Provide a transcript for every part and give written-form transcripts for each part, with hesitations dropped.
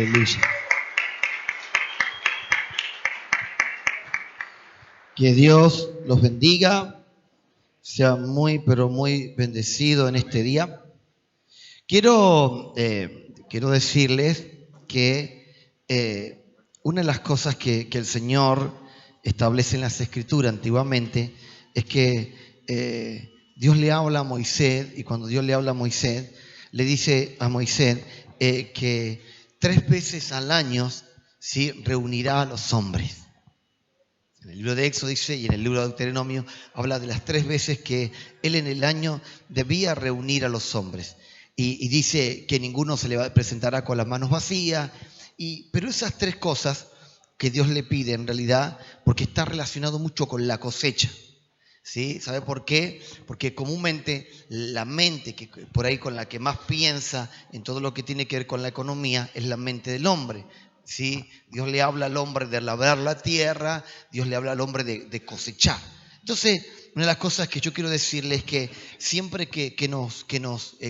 Aleluya. Que Dios los bendiga, sea muy, pero muy bendecido en este día. Quiero decirles que una de las cosas que el Señor establece en las Escrituras antiguamente es que Dios le habla a Moisés, y cuando Dios le habla a Moisés, le dice a Moisés que 3 veces al año, ¿sí?, reunirá a los hombres. En el libro de Éxodo dice, y en el libro de Deuteronomio habla de las 3 veces que Él en el año debía reunir a los hombres. Y dice que ninguno se le presentará con las manos vacías. Pero esas 3 cosas que Dios le pide en realidad, porque está relacionado mucho con la cosecha. ¿Sí? ¿Sabe por qué? Porque comúnmente la mente que por ahí con la que más piensa en todo lo que tiene que ver con la economía es la mente del hombre. ¿Sí? Dios le habla al hombre de labrar la tierra, Dios le habla al hombre de cosechar. Entonces, una de las cosas que yo quiero decirles es que siempre que nos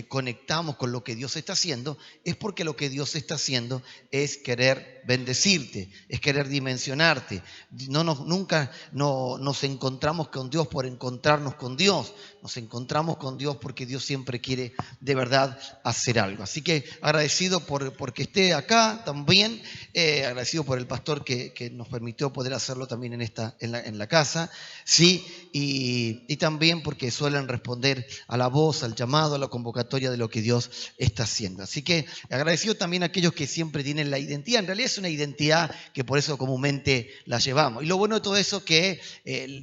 conectamos con lo que Dios está haciendo, es porque lo que Dios está haciendo es querer bendecirte, es querer dimensionarte. Nunca nos encontramos con Dios por encontrarnos con Dios. Nos encontramos con Dios porque Dios siempre quiere de verdad hacer algo. Así que agradecido porque esté acá también, agradecido por el pastor que nos permitió poder hacerlo también en la casa, ¿sí? Y también porque suelen responder a la voz, al llamado, a la convocatoria de lo que Dios está haciendo. Así que agradecido también a aquellos que siempre tienen la identidad. En realidad es una identidad que por eso comúnmente la llevamos. Y lo bueno de todo eso es que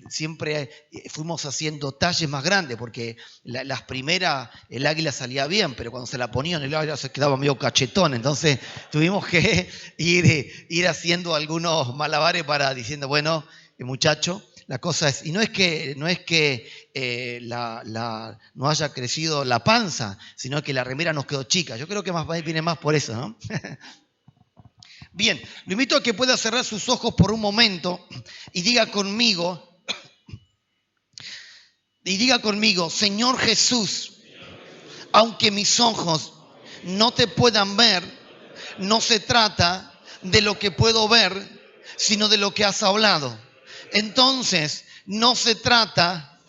siempre fuimos haciendo talles más grandes, porque las primeras el águila salía bien, pero cuando se la ponían el águila se quedaba medio cachetón. Entonces tuvimos que ir haciendo algunos malabares para diciendo, bueno, muchacho, la cosa es, y no es que no haya crecido la panza, sino que la remera nos quedó chica. Yo creo que viene más por eso, ¿no? Bien, lo invito a que pueda cerrar sus ojos por un momento y diga conmigo, Señor Jesús, aunque mis ojos no te puedan ver, no se trata de lo que puedo ver, sino de lo que has hablado. Entonces, no se trata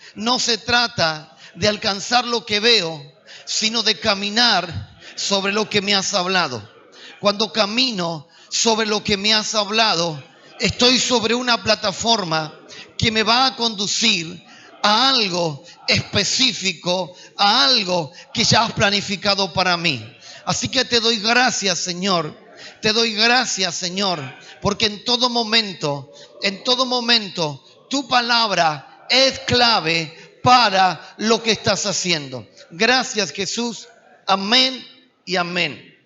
de alcanzar lo que veo, sino de caminar sobre lo que me has hablado. Cuando camino sobre lo que me has hablado, estoy sobre una plataforma que me va a conducir a algo específico, a algo que ya has planificado para mí. Así que te doy gracias, Señor. Te doy gracias, Señor, porque en todo momento, tu palabra es clave para lo que estás haciendo. Gracias, Jesús. Amén y amén.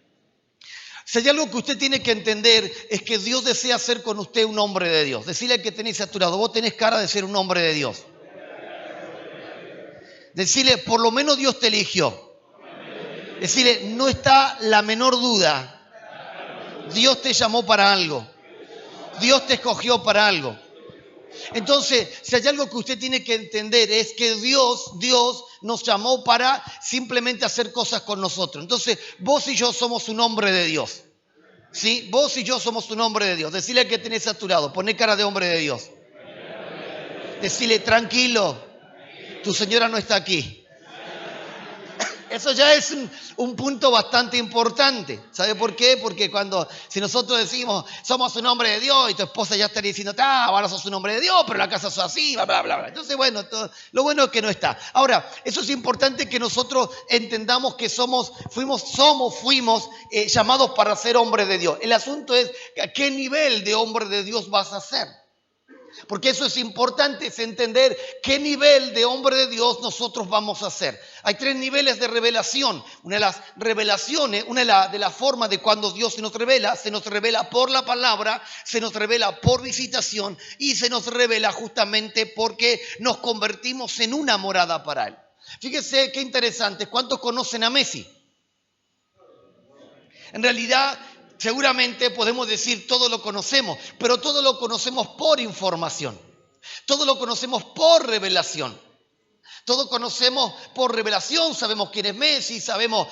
Si hay algo que usted tiene que entender es que Dios desea hacer con usted un hombre de Dios. Decirle que tenés a tu lado, vos tenés cara de ser un hombre de Dios. Decirle, por lo menos Dios te eligió. Decirle, no está la menor duda. Dios te llamó para algo. Dios te escogió para algo. Entonces, si hay algo que usted tiene que entender es que Dios nos llamó para simplemente hacer cosas con nosotros. Entonces, vos y yo somos un hombre de Dios. ¿Sí? Vos y yo somos un hombre de Dios. Decirle que tenés a tu lado, poné cara de hombre de Dios. Decirle, tranquilo, tu señora no está aquí. Eso ya es un punto bastante importante. ¿Sabe por qué? Porque si nosotros decimos, somos un hombre de Dios, y tu esposa ya estaría diciendo, ahora sos un hombre de Dios, pero la casa sos así, bla, bla, bla, bla. Entonces, bueno, lo bueno es que no está. Ahora, eso es importante que nosotros entendamos que fuimos llamados para ser hombres de Dios. El asunto es, ¿a qué nivel de hombre de Dios vas a ser? Porque eso es importante, es entender qué nivel de hombre de Dios nosotros vamos a ser. Hay 3 niveles de revelación. Una de las revelaciones, una de las formas de cuando Dios se nos revela por la palabra, se nos revela por visitación y se nos revela justamente porque nos convertimos en una morada para Él. Fíjese qué interesante, ¿cuántos conocen a Messi? En realidad, seguramente podemos decir todo lo conocemos, pero todo lo conocemos por información. Todo lo conocemos por revelación. Todos conocemos por revelación, sabemos quién es Messi, sabemos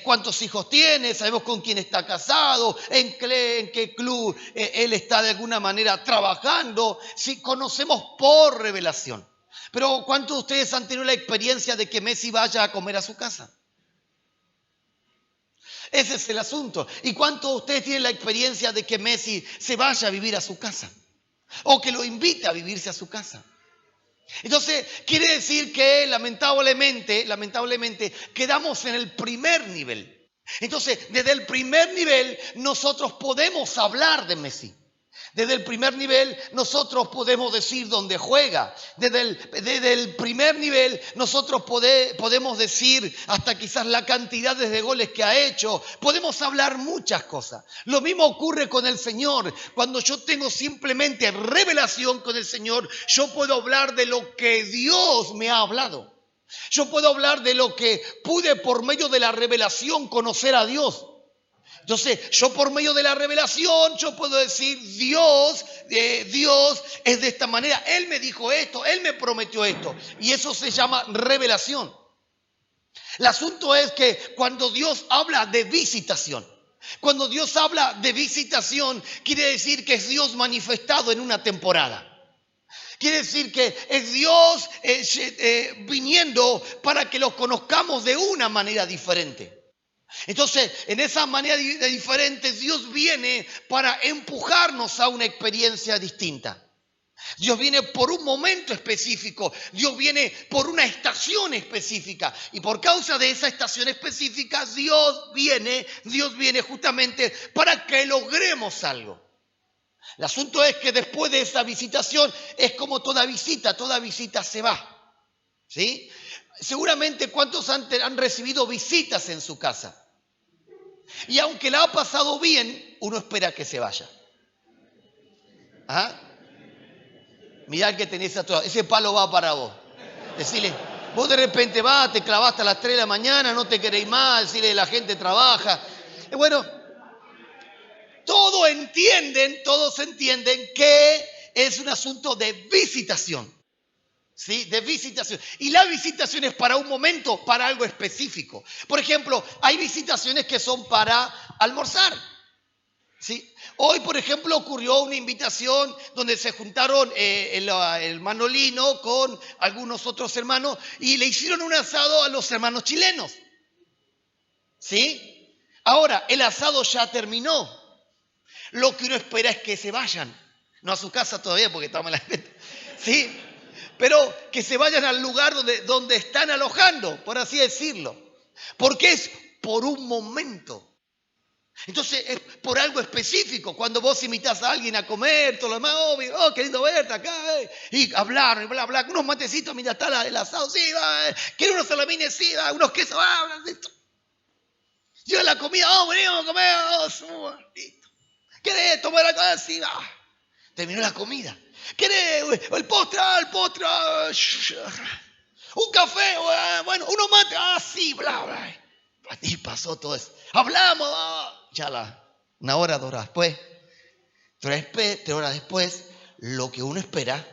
cuántos hijos tiene, sabemos con quién está casado, en qué club él está de alguna manera trabajando. Sí, conocemos por revelación. Pero ¿cuántos de ustedes han tenido la experiencia de que Messi vaya a comer a su casa? Ese es el asunto. ¿Y cuántos de ustedes tienen la experiencia de que Messi se vaya a vivir a su casa? O que lo invite a vivirse a su casa. Entonces, quiere decir que lamentablemente, quedamos en el primer nivel. Entonces, desde el primer nivel, nosotros podemos hablar de Messi. Desde el primer nivel nosotros podemos decir dónde juega. Desde el primer nivel nosotros podemos decir hasta quizás la cantidad de goles que ha hecho. Podemos hablar muchas cosas. Lo mismo ocurre con el Señor. Cuando yo tengo simplemente revelación con el Señor, yo puedo hablar de lo que Dios me ha hablado. Yo puedo hablar de lo que pude por medio de la revelación conocer a Dios. Entonces, yo por medio de la revelación, yo puedo decir, Dios es de esta manera. Él me dijo esto, Él me prometió esto. Y eso se llama revelación. El asunto es que cuando Dios habla de visitación, quiere decir que es Dios manifestado en una temporada. Quiere decir que es Dios viniendo para que los conozcamos de una manera diferente. Entonces, en esa manera diferente, Dios viene para empujarnos a una experiencia distinta. Dios viene por un momento específico, Dios viene por una estación específica. Y por causa de esa estación específica, Dios viene justamente para que logremos algo. El asunto es que después de esa visitación, es como toda visita se va. ¿Sí? Seguramente ¿cuántos han recibido visitas en su casa? Y aunque la ha pasado bien, uno espera que se vaya. ¿Ah? Mirá que tenés a todos. Ese palo va para vos. Decirle, vos de repente vas, te clavaste a las 3 de la mañana, no te queréis más, decirle, la gente trabaja. Bueno, todos entienden que es un asunto de visitación. ¿Sí? De visitación. Y la visitación es para un momento, para algo específico. Por ejemplo, hay visitaciones que son para almorzar. ¿Sí? Hoy, por ejemplo, ocurrió una invitación donde se juntaron el hermano Lino con algunos otros hermanos y le hicieron un asado a los hermanos chilenos. ¿Sí? Ahora, el asado ya terminó. Lo que uno espera es que se vayan. No a su casa todavía porque estamos en la gente. ¿Sí? Pero que se vayan al lugar donde están alojando, por así decirlo. Porque es por un momento. Entonces es por algo específico. Cuando vos invitás a alguien a comer, todo lo demás, qué lindo verte acá, y hablar, bla, bla, unos matecitos, mira, está el asado, sí, va, quiero unos salamines, sí, va, unos quesos, va, listo. Llega la comida, venimos a comer, listo. ¿Querés tomar acá? Sí, va. Terminó la comida. ¿Querés el postre? El postre. Un café, bueno, uno mate. Sí, bla, bla. Y pasó todo eso. Hablamos, ya una hora, 2 horas después, 3 horas después, lo que uno espera.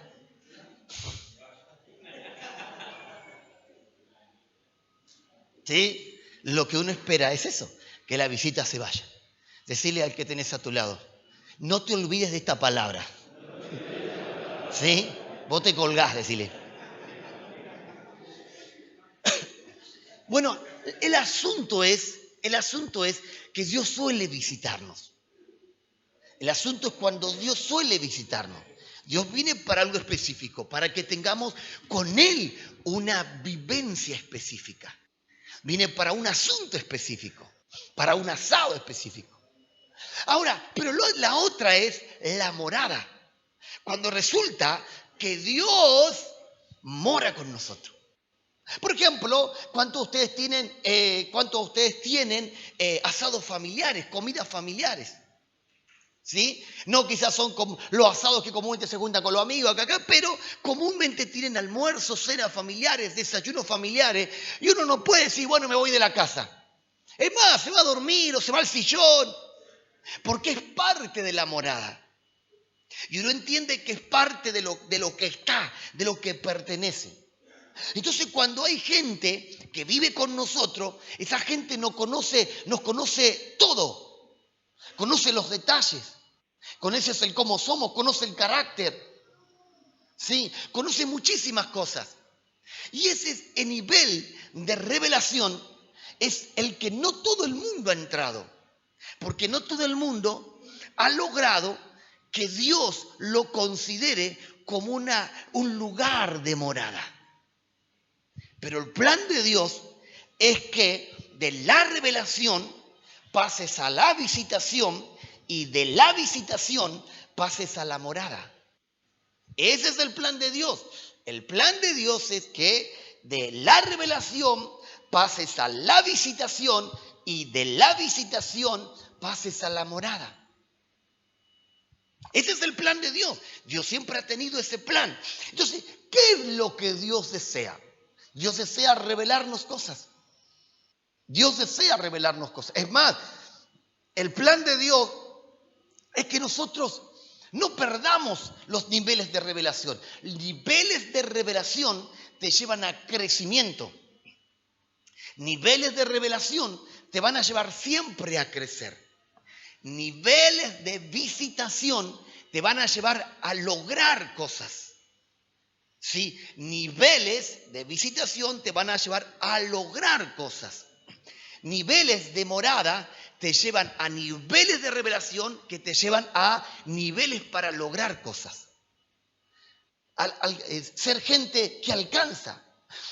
¿Sí? Lo que uno espera es eso, que la visita se vaya. Decirle al que tenés a tu lado, no te olvides de esta palabra. ¿Sí? Vos te colgás, decirle. Bueno, el asunto es que Dios suele visitarnos. El asunto es cuando Dios suele visitarnos. Dios viene para algo específico, para que tengamos con Él una vivencia específica. Viene para un asunto específico, para un asado específico. Ahora, pero la otra es la morada. Cuando resulta que Dios mora con nosotros. Por ejemplo, ¿cuántos de ustedes tienen asados familiares, comidas familiares? ¿Sí? No quizás son como los asados que comúnmente se juntan con los amigos acá, pero comúnmente tienen almuerzos, cenas familiares, desayunos familiares, y uno no puede decir, bueno, me voy de la casa. Es más, se va a dormir o se va al sillón, porque es parte de la morada. Y uno entiende que es parte de lo que está, de lo que pertenece. Entonces, cuando hay gente que vive con nosotros, esa gente nos conoce todo, conoce los detalles, conoce el cómo somos, conoce el carácter, ¿sí? Conoce muchísimas cosas. Y ese es el nivel de revelación, es el que no todo el mundo ha entrado, porque no todo el mundo ha logrado que Dios lo considere como un lugar de morada. Pero el plan de Dios es que de la revelación pases a la visitación y de la visitación pases a la morada. Ese es el plan de Dios. El plan de Dios es que de la revelación pases a la visitación y de la visitación pases a la morada. Ese es el plan de Dios. Dios siempre ha tenido ese plan. Entonces, ¿qué es lo que Dios desea? Dios desea revelarnos cosas. Dios desea revelarnos cosas. Es más, el plan de Dios es que nosotros no perdamos los niveles de revelación. Niveles de revelación te llevan a crecimiento. Niveles de revelación te van a llevar siempre a crecer. Niveles de visitación te van a llevar a lograr cosas. ¿Sí? Niveles de visitación te van a llevar a lograr cosas. Niveles de morada te llevan a niveles de revelación que te llevan a niveles para lograr cosas. Ser gente que alcanza.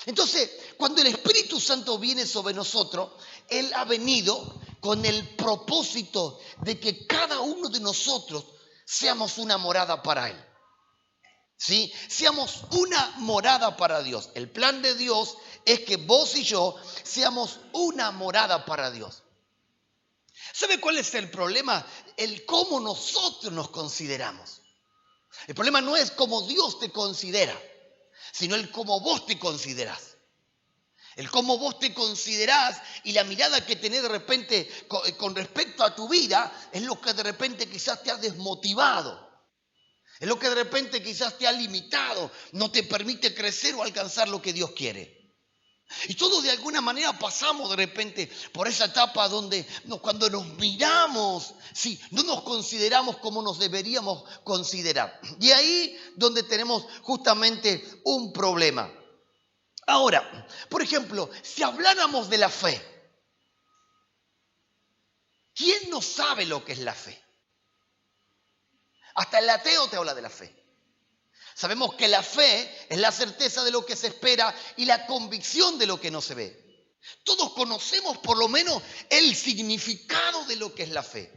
Entonces, cuando el Espíritu Santo viene sobre nosotros, Él ha venido con el propósito de que cada uno de nosotros seamos una morada para Él. ¿Sí? Seamos una morada para Dios. El plan de Dios es que vos y yo seamos una morada para Dios. ¿Sabe cuál es el problema? El cómo nosotros nos consideramos. El problema no es cómo Dios te considera, sino el cómo vos te considerás. El cómo vos te considerás y la mirada que tenés de repente con respecto a tu vida es lo que de repente quizás te ha desmotivado. Es lo que de repente quizás te ha limitado, no te permite crecer o alcanzar lo que Dios quiere. Y todos de alguna manera pasamos de repente por esa etapa donde cuando nos miramos, sí, no nos consideramos como nos deberíamos considerar. Y ahí donde tenemos justamente un problema. Ahora, por ejemplo, si habláramos de la fe, ¿quién no sabe lo que es la fe? Hasta el ateo te habla de la fe. Sabemos que la fe es la certeza de lo que se espera y la convicción de lo que no se ve. Todos conocemos por lo menos el significado de lo que es la fe,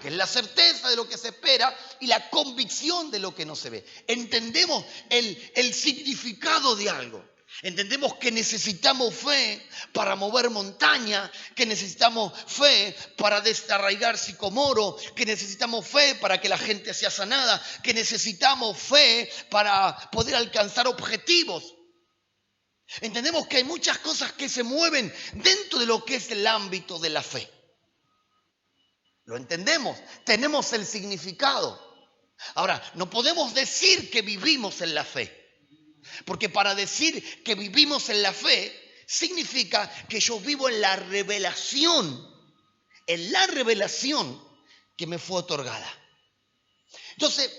que es la certeza de lo que se espera y la convicción de lo que no se ve. Entendemos el significado de algo. Entendemos que necesitamos fe para mover montaña, que necesitamos fe para desarraigar sicomoro, que necesitamos fe para que la gente sea sanada, que necesitamos fe para poder alcanzar objetivos. Entendemos que hay muchas cosas que se mueven dentro de lo que es el ámbito de la fe. Lo entendemos, tenemos el significado. Ahora, no podemos decir que vivimos en la fe. Porque para decir que vivimos en la fe, significa que yo vivo en la revelación que me fue otorgada. Entonces,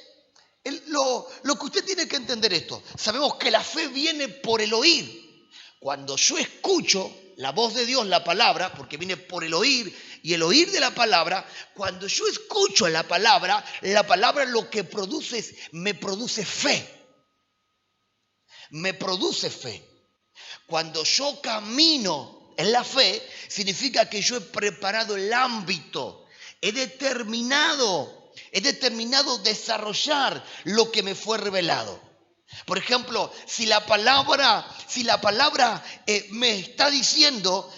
lo que usted tiene que entender esto, sabemos que la fe viene por el oír. Cuando yo escucho la voz de Dios, la palabra, porque viene por el oír, y el oír de la palabra, cuando yo escucho la palabra lo que produce me produce fe. Me produce fe. Cuando yo camino en la fe, significa que yo he preparado el ámbito, he determinado desarrollar lo que me fue revelado. Por ejemplo, si la palabra me está diciendo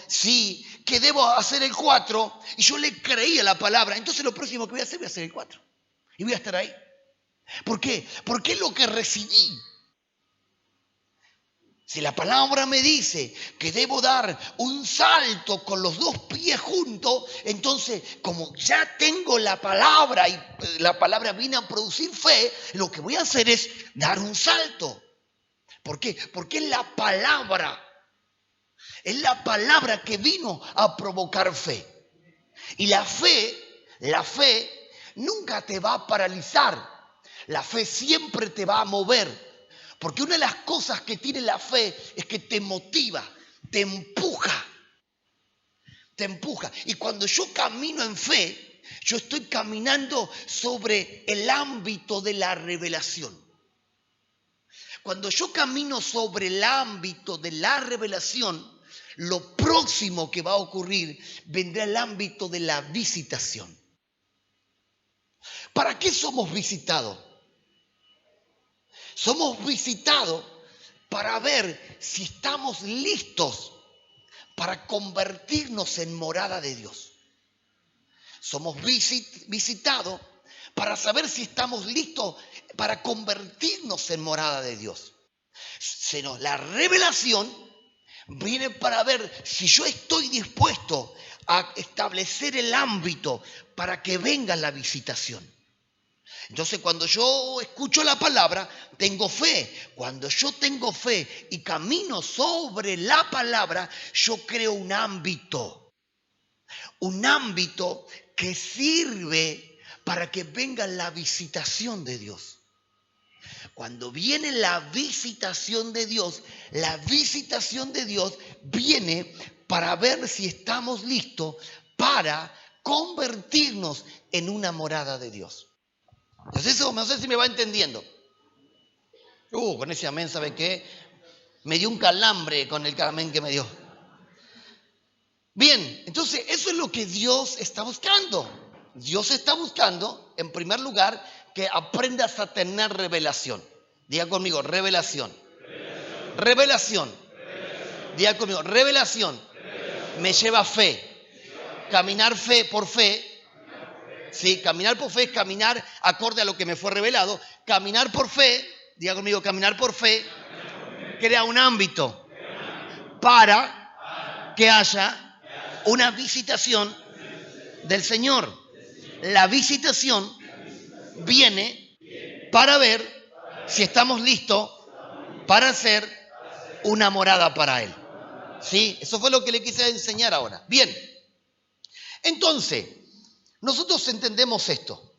que debo hacer el 4 y yo le creí a la palabra, entonces lo próximo que voy a hacer el 4 y voy a estar ahí. ¿Por qué? Porque es lo que recibí. Si la palabra me dice que debo dar un salto con los 2 pies juntos, entonces como ya tengo la palabra y la palabra viene a producir fe, lo que voy a hacer es dar un salto. ¿Por qué? Porque es la palabra. Es la palabra que vino a provocar fe. Y la fe nunca te va a paralizar. La fe siempre te va a mover. Porque una de las cosas que tiene la fe es que te motiva, te empuja. Te empuja. Y cuando yo camino en fe, yo estoy caminando sobre el ámbito de la revelación. Cuando yo camino sobre el ámbito de la revelación, lo próximo que va a ocurrir vendrá el ámbito de la visitación. ¿Para qué somos visitados? Somos visitados para ver si estamos listos para convertirnos en morada de Dios. Somos visitados para saber si estamos listos para convertirnos en morada de Dios. La revelación viene para ver si yo estoy dispuesto a establecer el ámbito para que venga la visitación. Entonces, cuando yo escucho la palabra, tengo fe. Cuando yo tengo fe y camino sobre la palabra, yo creo un ámbito que sirve para que venga la visitación de Dios. Cuando viene la visitación de Dios viene para ver si estamos listos para convertirnos en una morada de Dios. No sé si me va entendiendo. Con ese amén, ¿sabe qué? Me dio un calambre con el amén que me dio. Bien, entonces eso es lo que Dios está buscando. Dios está buscando, en primer lugar, que aprendas a tener revelación. Diga conmigo, revelación. Revelación. Diga conmigo, revelación. Me lleva a fe. Caminar fe por fe. Sí, caminar por fe es caminar acorde a lo que me fue revelado. Caminar por fe, diga conmigo, caminar por fe, crea un ámbito para que haya una visitación del Señor. La visitación viene para ver si estamos listos para hacer una morada para Él. ¿Sí? Eso fue lo que le quise enseñar ahora. Bien, entonces, nosotros entendemos esto.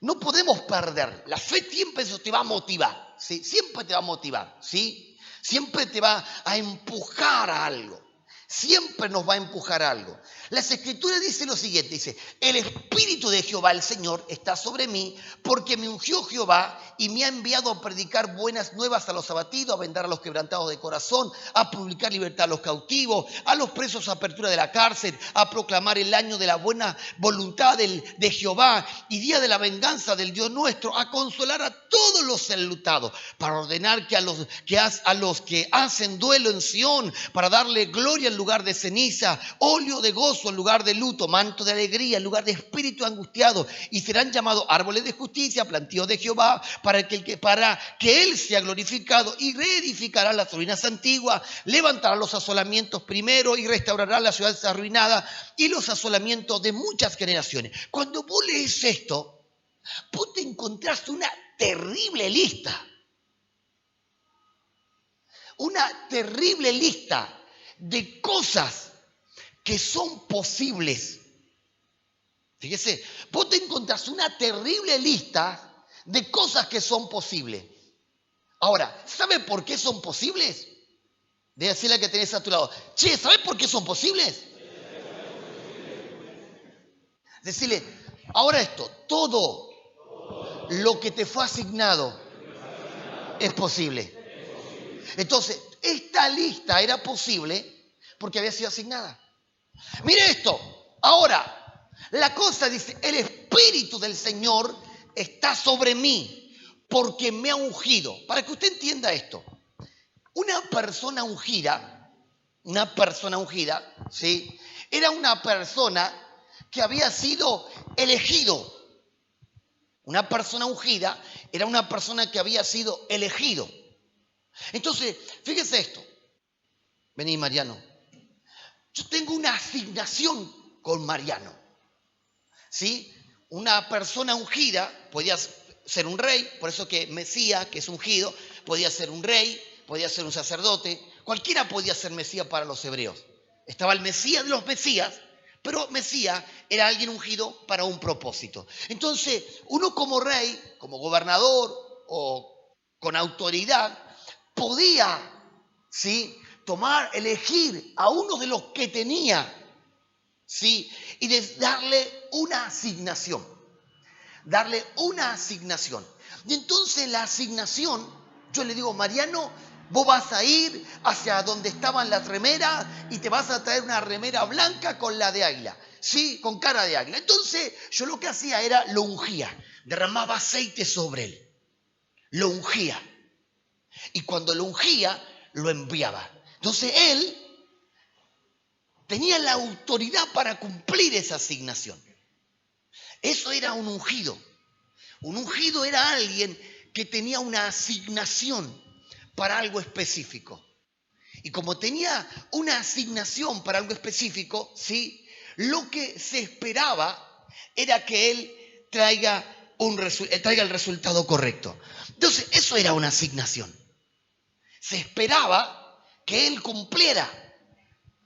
No podemos perder. La fe siempre te va a motivar. ¿Sí? Siempre te va a motivar. ¿Sí? Siempre te va a empujar a algo. Siempre nos va a empujar a algo. Las Escrituras dicen lo siguiente, dice, el Espíritu de Jehová, el Señor, está sobre mí, porque me ungió Jehová y me ha enviado a predicar buenas nuevas a los abatidos, a vendar a los quebrantados de corazón, a publicar libertad a los cautivos, a los presos apertura de la cárcel, a proclamar el año de la buena voluntad de Jehová y día de la venganza del Dios nuestro, a consolar a todos los enlutados, para ordenar que a los que hacen duelo en Sión, para darle gloria en lugar de ceniza, óleo de gozo en lugar de luto, manto de alegría en lugar de espíritu angustiado, y serán llamados árboles de justicia, plantíos de Jehová, para que Él sea glorificado, y reedificará las ruinas antiguas, levantará los asolamientos primero y restaurará las ciudades arruinadas y los asolamientos de muchas generaciones. Cuando vos lees esto, vos te encontraste una terrible lista. Una terrible lista de cosas que son posibles. Fíjese, vos te encontrás una terrible lista de cosas que son posibles. Ahora, ¿sabe por qué son posibles? De decirle que tenés a tu lado, che, ¿sabes por qué son posibles? Decirle, ahora esto, todo lo que te fue asignado es posible. Entonces, esta lista era posible porque había sido asignada. Mire esto, ahora, la cosa dice, el Espíritu del Señor está sobre mí porque me ha ungido. Para que usted entienda esto, una persona ungida, ¿sí? Era una persona que había sido elegido. Una persona ungida era una persona que había sido elegido. Entonces, fíjese esto. Vení, Mariano. Yo tengo una asignación con Mariano. ¿Sí? Una persona ungida, podía ser un rey, por eso que Mesías, que es ungido, podía ser un rey, podía ser un sacerdote, cualquiera podía ser Mesías para los hebreos. Estaba el Mesías de los Mesías, pero Mesías era alguien ungido para un propósito. Entonces, uno como rey, como gobernador o con autoridad, podía, ¿sí?, elegir a uno de los que tenía, ¿sí?, y darle una asignación. Darle una asignación. Y entonces la asignación, yo le digo, Mariano, vos vas a ir hacia donde estaban las remeras y te vas a traer una remera blanca con la de águila, ¿sí?, con cara de águila. Entonces yo lo que hacía era lo ungía, derramaba aceite sobre él, lo ungía. Y cuando lo ungía, lo enviaba. Entonces él tenía la autoridad para cumplir esa asignación. Eso era un ungido. Un ungido era alguien que tenía una asignación para algo específico. Y como tenía una asignación para algo específico, ¿sí?, lo que se esperaba era que él traiga el resultado correcto. Entonces, eso era una asignación. Se esperaba que él cumpliera.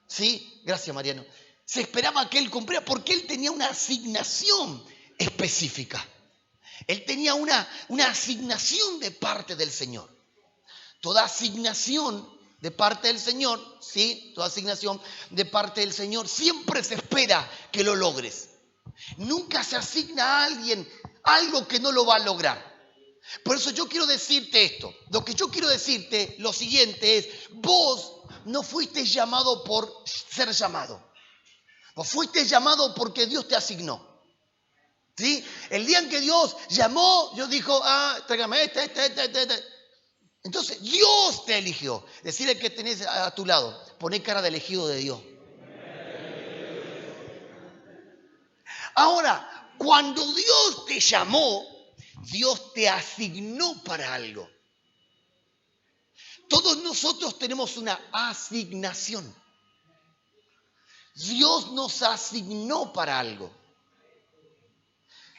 ¿Sí? Gracias, Mariano. Se esperaba que él cumpliera porque él tenía una asignación específica. Él tenía una asignación de parte del Señor. Toda asignación de parte del Señor, ¿sí? Toda asignación de parte del Señor siempre se espera que lo logres. Nunca se asigna a alguien algo que no lo va a lograr. Por eso yo quiero decirte esto. Lo que yo quiero decirte, lo siguiente es, vos no fuiste llamado por ser llamado. Vos fuiste llamado porque Dios te asignó. ¿Sí? El día en que Dios llamó, Dios dijo, tráigame este. Entonces, Dios te eligió. Decirle que tenés a tu lado, poné cara de elegido de Dios. Ahora, cuando Dios te llamó, Dios te asignó para algo. Todos nosotros tenemos una asignación. Dios nos asignó para algo.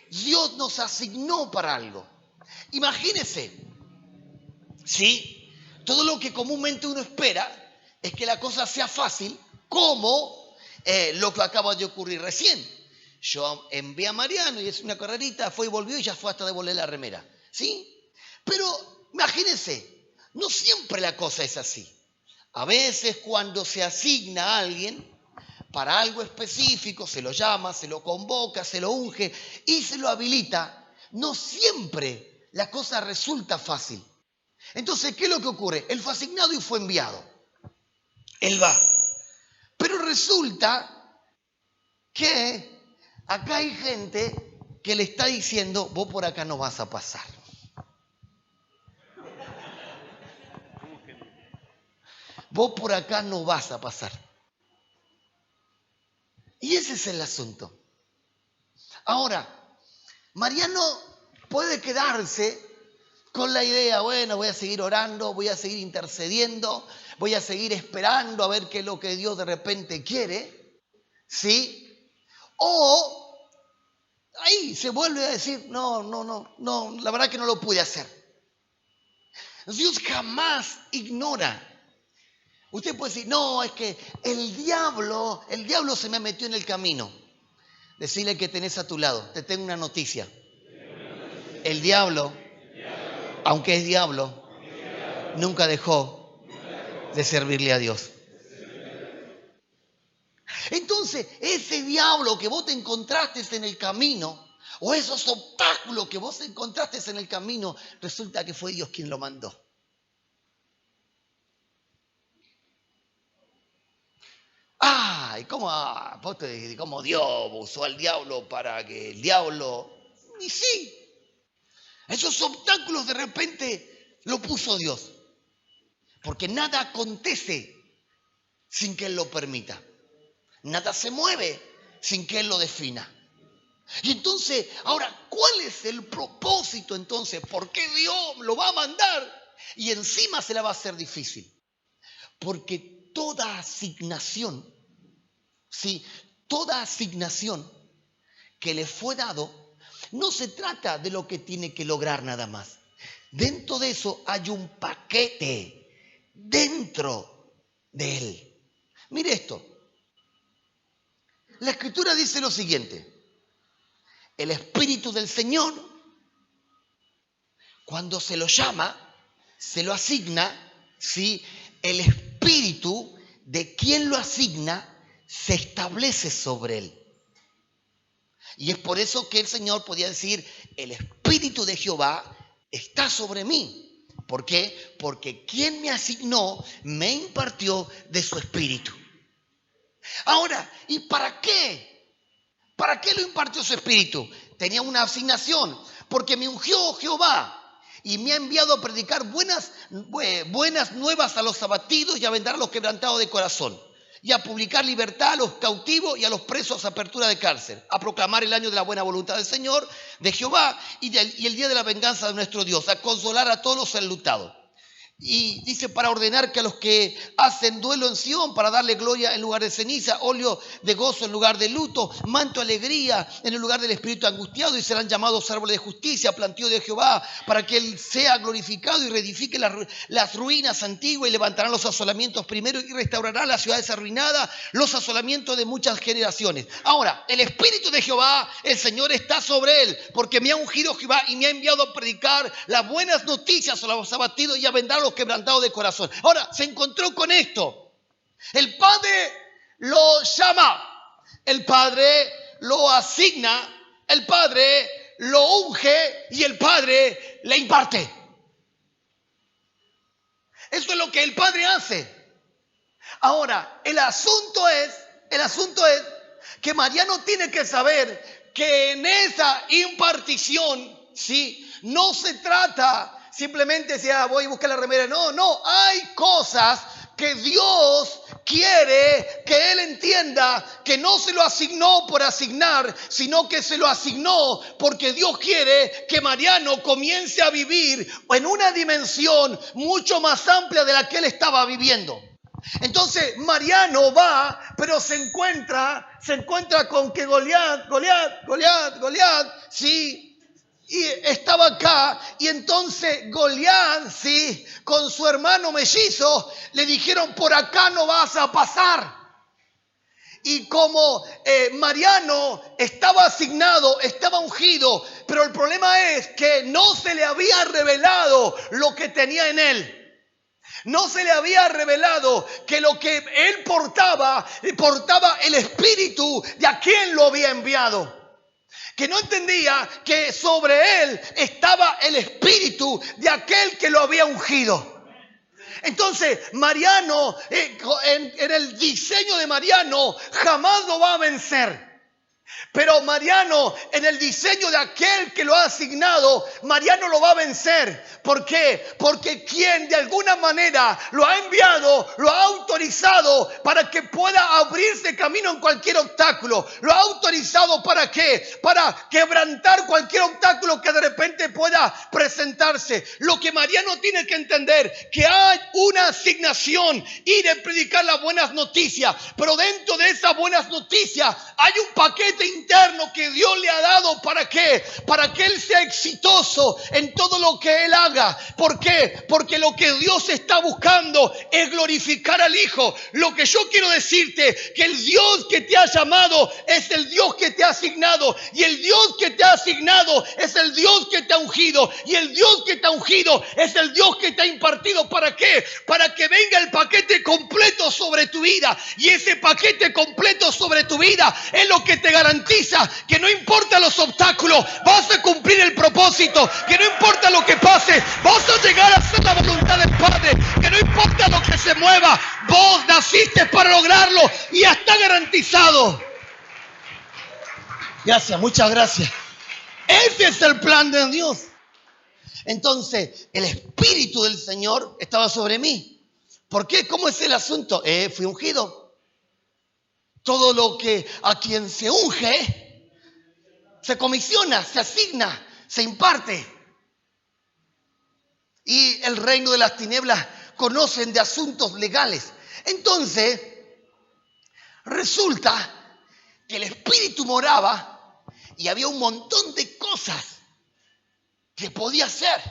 Dios nos asignó para algo. Imagínese, ¿sí? Todo lo que comúnmente uno espera es que la cosa sea fácil, como lo que acaba de ocurrir recién. Yo envié a Mariano y es una carrerita, fue y volvió y ya fue hasta devolver la remera. ¿Sí? Pero imagínense, no siempre la cosa es así. A veces cuando se asigna a alguien para algo específico, se lo llama, se lo convoca, se lo unge y se lo habilita, no siempre la cosa resulta fácil. Entonces, ¿qué es lo que ocurre? Él fue asignado y fue enviado. Él va. Pero resulta que acá hay gente que le está diciendo, vos por acá no vas a pasar. Vos por acá no vas a pasar. Y ese es el asunto. Ahora, Mariano puede quedarse con la idea, bueno, voy a seguir orando, voy a seguir intercediendo, voy a seguir esperando a ver qué es lo que Dios de repente quiere, ¿sí? O ahí se vuelve a decir, no, la verdad que no lo pude hacer. Dios jamás ignora. Usted puede decir, no, es que el diablo se me metió en el camino. Decirle que tenés a tu lado, te tengo una noticia. El diablo, aunque es diablo, nunca dejó de servirle a Dios. Entonces, ese diablo que vos te encontraste en el camino, o esos obstáculos que vos encontraste en el camino, resulta que fue Dios quien lo mandó. ¿Y cómo Dios usó al diablo para que el diablo... Y sí, esos obstáculos de repente lo puso Dios. Porque nada acontece sin que Él lo permita. Nada se mueve sin que Él lo defina. Y entonces, ahora, ¿cuál es el propósito entonces? ¿Por qué Dios lo va a mandar? Y encima se la va a hacer difícil. Porque toda asignación, ¿sí? Toda asignación que le fue dado, no se trata de lo que tiene que lograr nada más, Dentro de eso hay un paquete dentro de él. Mire esto. La Escritura dice lo siguiente. El Espíritu del Señor, cuando se lo llama, se lo asigna, ¿sí? El Espíritu de quien lo asigna se establece sobre él. Y es por eso que el Señor podía decir, el Espíritu de Jehová está sobre mí. ¿Por qué? Porque quien me asignó me impartió de su Espíritu. Ahora, ¿y para qué? ¿Para qué lo impartió su Espíritu? Tenía una asignación, porque me ungió Jehová y me ha enviado a predicar buenas nuevas a los abatidos y a vendar a los quebrantados de corazón, y a publicar libertad a los cautivos y a los presos, apertura de cárcel, a proclamar el año de la buena voluntad del Señor, de Jehová, y el día de la venganza de nuestro Dios, a consolar a todos los enlutados. Y dice, para ordenar que a los que hacen duelo en Sión, para darle gloria en lugar de ceniza, óleo de gozo en lugar de luto, manto de alegría en el lugar del espíritu angustiado, y serán llamados árboles de justicia, plantío de Jehová, para que él sea glorificado y reedifique las ruinas antiguas, y levantarán los asolamientos primero y restaurará las ciudades arruinadas, los asolamientos de muchas generaciones. Ahora, el Espíritu de Jehová, el Señor está sobre él, porque me ha ungido Jehová y me ha enviado a predicar las buenas noticias a los abatidos y a vendar a los quebrantados de corazón. Ahora, se encontró con esto. El Padre lo llama, el Padre lo asigna, el Padre lo unge y el Padre le imparte. Eso es lo que el Padre hace. Ahora, el asunto es que Mariano tiene que saber que en esa impartición, ¿sí?, no se trata simplemente si voy a buscar la remera. No, hay cosas que Dios quiere que él entienda que no se lo asignó por asignar, sino que se lo asignó porque Dios quiere que Mariano comience a vivir en una dimensión mucho más amplia de la que él estaba viviendo. Entonces Mariano va, pero se encuentra con que Goliat, sí, y estaba acá, y entonces Goliat, sí, con su hermano mellizo, le dijeron, por acá no vas a pasar. Y como Mariano estaba asignado, estaba ungido, pero el problema es que no se le había revelado lo que tenía en él. No se le había revelado que lo que él portaba el espíritu de a quien lo había enviado. Que no entendía que sobre él estaba el espíritu de aquel que lo había ungido. Entonces, Mariano, en el diseño de Mariano, jamás lo va a vencer. Pero Mariano, en el diseño de aquel que lo ha asignado, Mariano lo va a vencer. ¿Por qué? Porque quien de alguna manera lo ha enviado, lo ha autorizado para que pueda abrirse camino en cualquier obstáculo. Lo ha autorizado ¿para qué? Para quebrantar cualquier obstáculo que de repente pueda presentarse. Lo que Mariano tiene que entender, que hay una asignación, ir a predicar las buenas noticias. Pero dentro de esas buenas noticias hay un paquete interno que Dios le ha dado. ¿Para qué? Para que él sea exitoso en todo lo que él haga. ¿Por qué? Porque lo que Dios está buscando es glorificar al Hijo. Lo que yo quiero decirte, que el Dios que te ha llamado es el Dios que te ha asignado, y el Dios que te ha asignado es el Dios que te ha ungido, y el Dios que te ha ungido es el Dios que te ha impartido. ¿Para qué? Para que venga el paquete completo sobre tu vida, y ese paquete completo sobre tu vida es lo que te garantiza que no importa los obstáculos, vas a cumplir el propósito, que no importa lo que pase, vas a llegar a hacer la voluntad del Padre, que no importa lo que se mueva, vos naciste para lograrlo y ya está garantizado. Gracias, muchas gracias. Ese es el plan de Dios. Entonces, el Espíritu del Señor estaba sobre mí. ¿Por qué? ¿Cómo es el asunto? Fui ungido. Todo lo que a quien se unge, se comisiona, se asigna, se imparte. Y el reino de las tinieblas conocen de asuntos legales. Entonces, resulta que el Espíritu moraba y había un montón de cosas que podía hacer.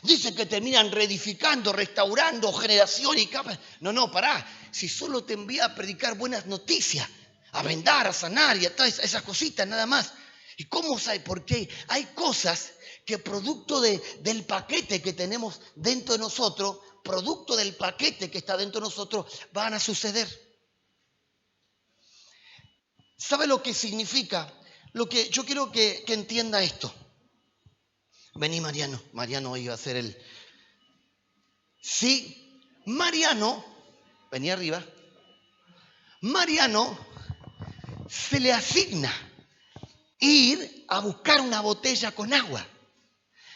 Dice que terminan reedificando, restaurando, generación y capa. No, pará. Si solo te envía a predicar buenas noticias, a vendar, a sanar y a todas esas cositas nada más. ¿Y cómo sabe? Porque hay cosas que producto del paquete que tenemos dentro de nosotros, producto del paquete que está dentro de nosotros, van a suceder. ¿Sabe lo que significa? Lo que yo quiero que entienda esto. Vení, Mariano. Mariano iba a ser el... Sí, Mariano, vení arriba. Mariano se le asigna ir a buscar una botella con agua.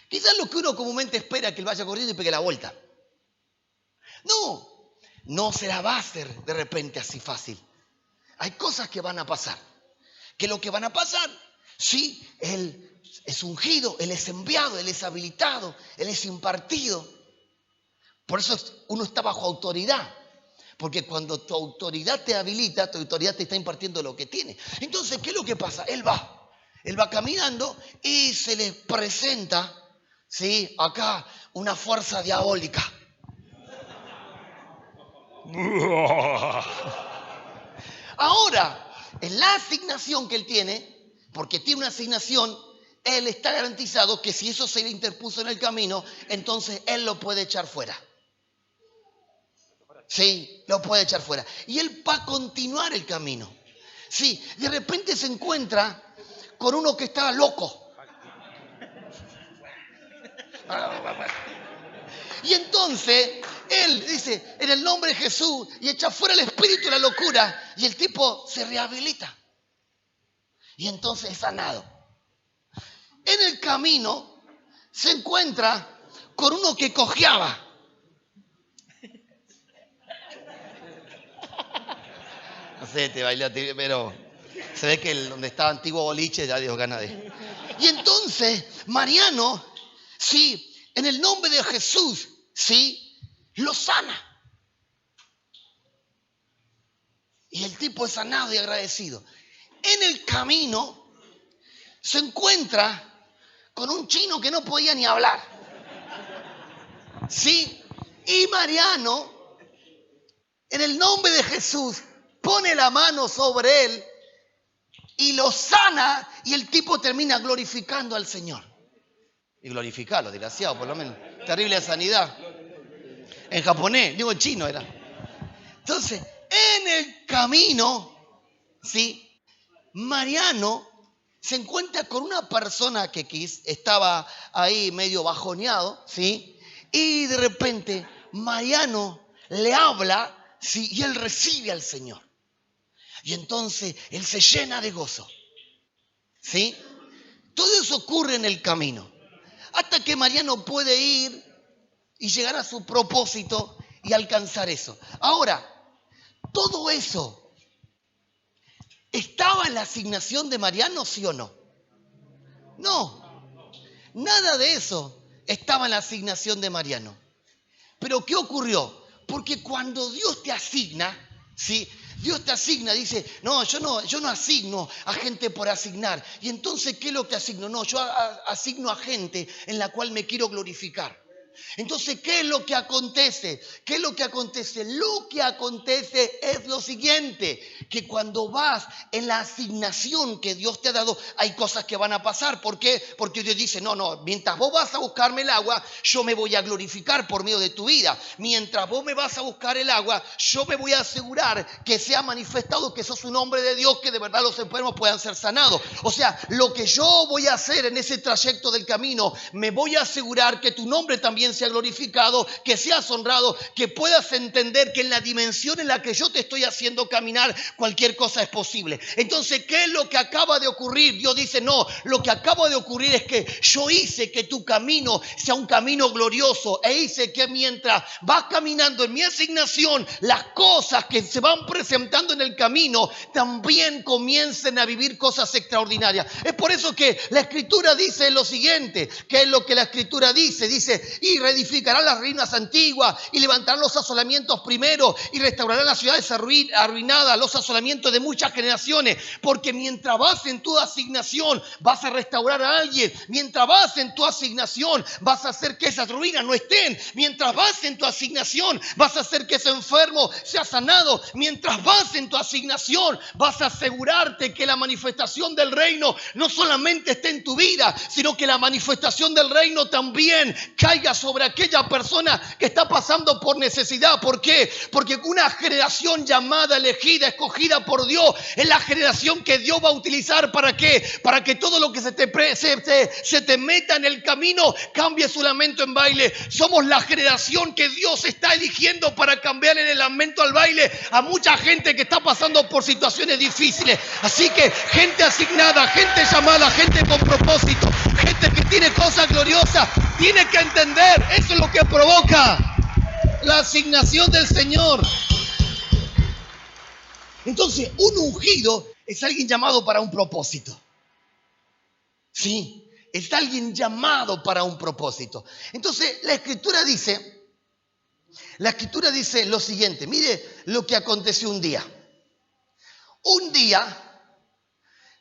Quizás lo que uno comúnmente espera es que él vaya corriendo y pegue la vuelta. No se la va a hacer de repente así fácil. Hay cosas que van a pasar. ¿Qué es lo que van a pasar? Sí, él es ungido, él es enviado, él es habilitado, él es impartido. Por eso uno está bajo autoridad. Porque cuando tu autoridad te habilita, tu autoridad te está impartiendo lo que tiene. Entonces, ¿qué es lo que pasa? Él va caminando y se le presenta, ¿sí?, acá una fuerza diabólica. Ahora, en la asignación que él tiene, porque tiene una asignación, él está garantizado que si eso se le interpuso en el camino, entonces él lo puede echar fuera. Sí, lo puede echar fuera. Y él va a continuar el camino. Sí, de repente se encuentra con uno que estaba loco. Y entonces él dice, en el nombre de Jesús, y echa fuera el espíritu de la locura, y el tipo se rehabilita. Y entonces es sanado. En el camino se encuentra con uno que cojeaba. No sé, te bailé, pero se ve que donde estaba antiguo boliche ya Dios gana de. Y entonces Mariano, sí, en el nombre de Jesús, sí, lo sana. Y el tipo es sanado y agradecido. En el camino se encuentra con un chino que no podía ni hablar. Sí, y Mariano, en el nombre de Jesús, pone la mano sobre él y lo sana, y el tipo termina glorificando al Señor. Y glorificarlo, desgraciado, por lo menos. Terrible sanidad. En japonés, digo en chino era. Entonces, en el camino, ¿sí?, Mariano se encuentra con una persona que estaba ahí medio bajoneado, ¿sí? Y de repente Mariano le habla, ¿sí?, y él recibe al Señor. Y entonces él se llena de gozo, ¿sí? Todo eso ocurre en el camino. Hasta que Mariano puede ir y llegar a su propósito y alcanzar eso. Ahora, todo eso, ¿estaba en la asignación de Mariano, sí o no? No, nada de eso estaba en la asignación de Mariano. Pero ¿qué ocurrió? Porque cuando Dios te asigna, ¿sí?, Dios te asigna, dice, no, yo no asigno a gente por asignar. Y entonces, ¿qué es lo que asigno? No, yo asigno a gente en la cual me quiero glorificar. Entonces, ¿qué es lo que acontece? ¿Qué es lo que acontece? Lo que acontece es lo siguiente, que cuando vas en la asignación que Dios te ha dado, hay cosas que van a pasar. ¿Por qué? Porque Dios dice, no, mientras vos vas a buscarme el agua, yo me voy a glorificar por medio de tu vida. Mientras vos me vas a buscar el agua, yo me voy a asegurar que sea manifestado que sos un hombre de Dios, que de verdad los enfermos puedan ser sanados. O sea, lo que yo voy a hacer en ese trayecto del camino, me voy a asegurar que tu nombre también sea glorificado, que seas honrado, que puedas entender que en la dimensión en la que yo te estoy haciendo caminar, cualquier cosa es posible. Entonces, ¿qué es lo que acaba de ocurrir? Dios dice, no, lo que acaba de ocurrir es que yo hice que tu camino sea un camino glorioso, e hice que mientras vas caminando en mi asignación, las cosas que se van presentando en el camino también comiencen a vivir cosas extraordinarias. Es por eso que la Escritura dice lo siguiente. ¿Qué es lo que la Escritura dice? Dice, y reedificarán las ruinas antiguas y levantarán los asolamientos primero y restaurarán las ciudades arruinadas, los asolamientos de muchas generaciones. Porque mientras vas en tu asignación, vas a restaurar a alguien. Mientras vas en tu asignación, vas a hacer que esas ruinas no estén. Mientras vas en tu asignación, vas a hacer que ese enfermo sea sanado. Mientras vas en tu asignación, vas a asegurarte que la manifestación del reino no solamente esté en tu vida, sino que la manifestación del reino también caiga sobre aquella persona que está pasando por necesidad. ¿Por qué? Porque una generación llamada, elegida, escogida por Dios, es la generación que Dios va a utilizar. ¿Para qué? Para que todo lo que se te meta en el camino cambie su lamento en baile. Somos la generación que Dios está eligiendo para cambiar en el lamento al baile a mucha gente que está pasando por situaciones difíciles. Así que gente asignada, gente llamada, gente con propósito, gente que tiene cosas gloriosas, tiene que entender, eso es lo que provoca la asignación del Señor. Entonces, un ungido es alguien llamado para un propósito. Sí, es alguien llamado para un propósito. Entonces, la Escritura dice lo siguiente. Mire lo que aconteció un día. Un día,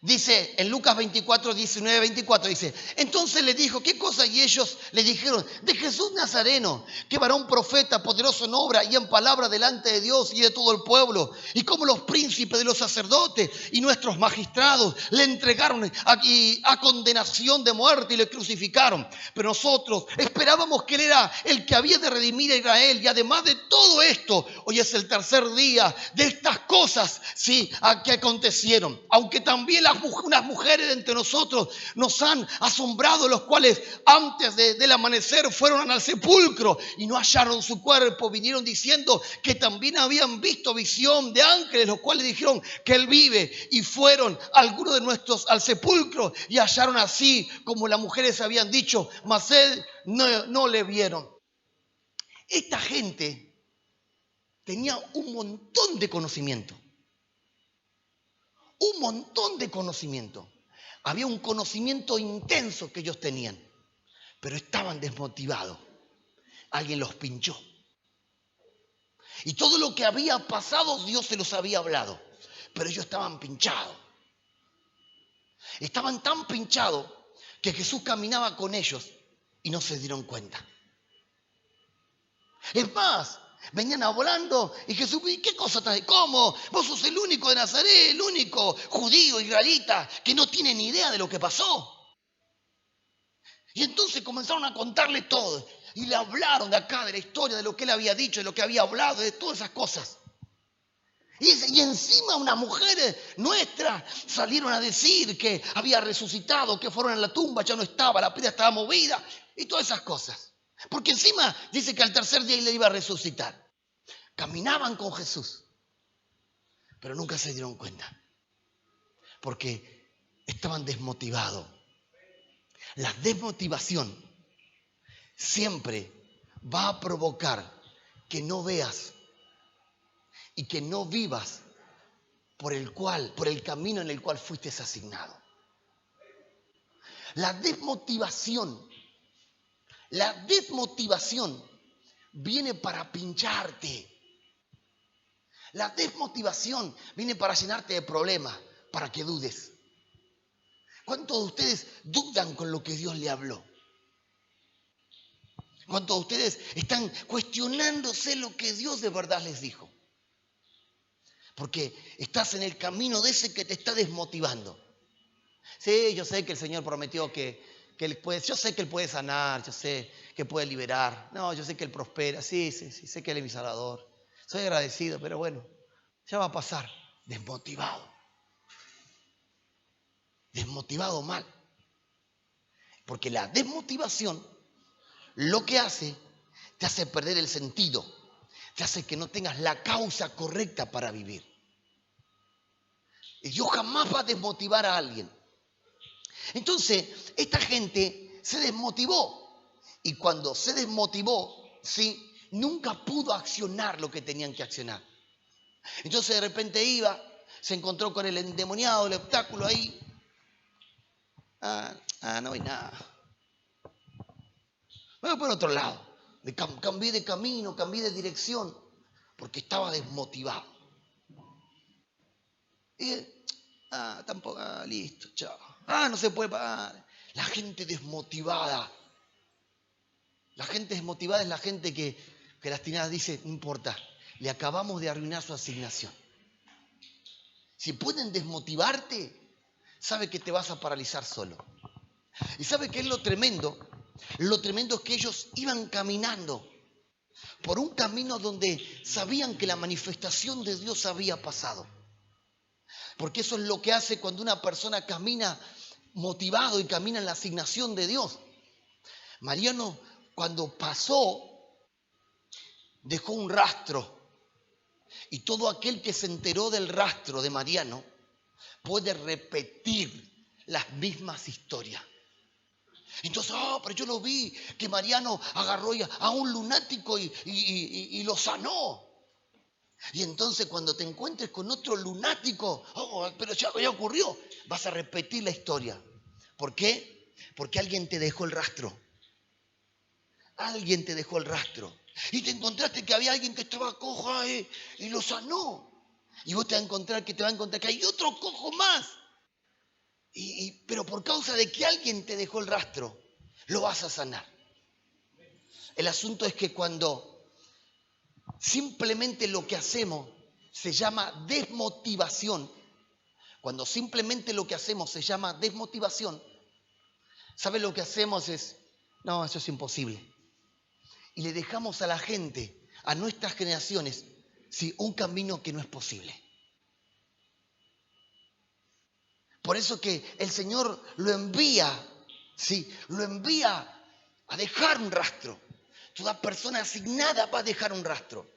dice en Lucas 24, 19, 24, dice: entonces le dijo, ¿qué cosa? Y ellos le dijeron: de Jesús Nazareno, que varón profeta, poderoso en obra y en palabra delante de Dios y de todo el pueblo. Y como los príncipes de los sacerdotes y nuestros magistrados le entregaron a condenación de muerte y le crucificaron. Pero nosotros esperábamos que Él era el que había de redimir a Israel. Y además de todo esto, hoy es el tercer día de estas cosas, sí, que acontecieron. Aunque también unas mujeres de entre nosotros nos han asombrado, los cuales antes del amanecer fueron al sepulcro y no hallaron su cuerpo. Vinieron diciendo que también habían visto visión de ángeles, los cuales dijeron que Él vive. Y fueron algunos de nuestros al sepulcro y hallaron así como las mujeres habían dicho, mas Él no le vieron. Esta gente tenía un montón de conocimiento. Un montón de conocimiento. Había un conocimiento intenso que ellos tenían, pero estaban desmotivados. Alguien los pinchó. Y todo lo que había pasado, Dios se los había hablado, pero ellos estaban pinchados. Estaban tan pinchados que Jesús caminaba con ellos y no se dieron cuenta. Es más, venían hablando y Jesús: ¿y qué cosa trae? ¿Cómo? Vos sos el único de Nazaret, el único judío israelita que no tiene ni idea de lo que pasó. Y entonces comenzaron a contarle todo y le hablaron de acá, de la historia, de lo que Él había dicho, de lo que había hablado, de todas esas cosas. Y encima unas mujeres nuestras salieron a decir que había resucitado, que fueron a la tumba, ya no estaba, la piedra estaba movida y todas esas cosas. Porque encima dice que al tercer día Él le iba a resucitar. Caminaban con Jesús, pero nunca se dieron cuenta, porque estaban desmotivados. La desmotivación siempre va a provocar que no veas y que no vivas por el camino en el cual fuiste asignado. La desmotivación viene para pincharte. La desmotivación viene para llenarte de problemas, para que dudes. ¿Cuántos de ustedes dudan con lo que Dios le habló? ¿Cuántos de ustedes están cuestionándose lo que Dios de verdad les dijo? Porque estás en el camino de ese que te está desmotivando. Sí, yo sé que el Señor prometió que Él puede, yo sé que Él puede sanar, yo sé que puede liberar. No, yo sé que Él prospera, sí, sé que Él es mi Salvador. Soy agradecido, pero bueno, ya va a pasar. Desmotivado mal. Porque la desmotivación lo que hace, te hace perder el sentido, te hace que no tengas la causa correcta para vivir. Y Dios jamás va a desmotivar a alguien. Entonces, esta gente se desmotivó. Y cuando se desmotivó, ¿sí?, nunca pudo accionar lo que tenían que accionar. Entonces, de repente se encontró con el endemoniado, el obstáculo ahí. No hay nada. Me voy por otro lado. Cambié de camino, cambié de dirección, porque estaba desmotivado. Y tampoco, listo, chao. No se puede pagar. La gente desmotivada. La gente desmotivada es la gente que las tiradas dice, no importa, le acabamos de arruinar su asignación. Si pueden desmotivarte, sabe que te vas a paralizar solo. ¿Y sabe qué es lo tremendo? Lo tremendo es que ellos iban caminando por un camino donde sabían que la manifestación de Dios había pasado. Porque eso es lo que hace cuando una persona camina motivado y camina en la asignación de Dios. Mariano, cuando pasó, dejó un rastro. Y todo aquel que se enteró del rastro de Mariano puede repetir las mismas historias. Entonces, pero yo lo vi, que Mariano agarró a un lunático y lo sanó. Y entonces cuando te encuentres con otro lunático, pero ya ocurrió, vas a repetir la historia. ¿Por qué? Porque alguien te dejó el rastro. Alguien te dejó el rastro. Y te encontraste que había alguien que estaba cojo y lo sanó. Y vos te vas a encontrar que hay otro cojo más. Pero por causa de que alguien te dejó el rastro, lo vas a sanar. El asunto es que cuando simplemente lo que hacemos se llama desmotivación, cuando simplemente lo que hacemos se llama desmotivación, ¿sabes lo que hacemos? No, eso es imposible. Y le dejamos a la gente, a nuestras generaciones, un camino que no es posible. Por eso que el Señor lo envía a dejar un rastro. Toda persona asignada va a dejar un rastro.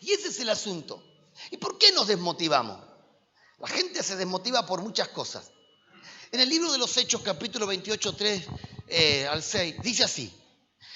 Y ese es el asunto. ¿Y por qué nos desmotivamos? La gente se desmotiva por muchas cosas. En el libro de los Hechos, capítulo 28, 3 al 6, dice así.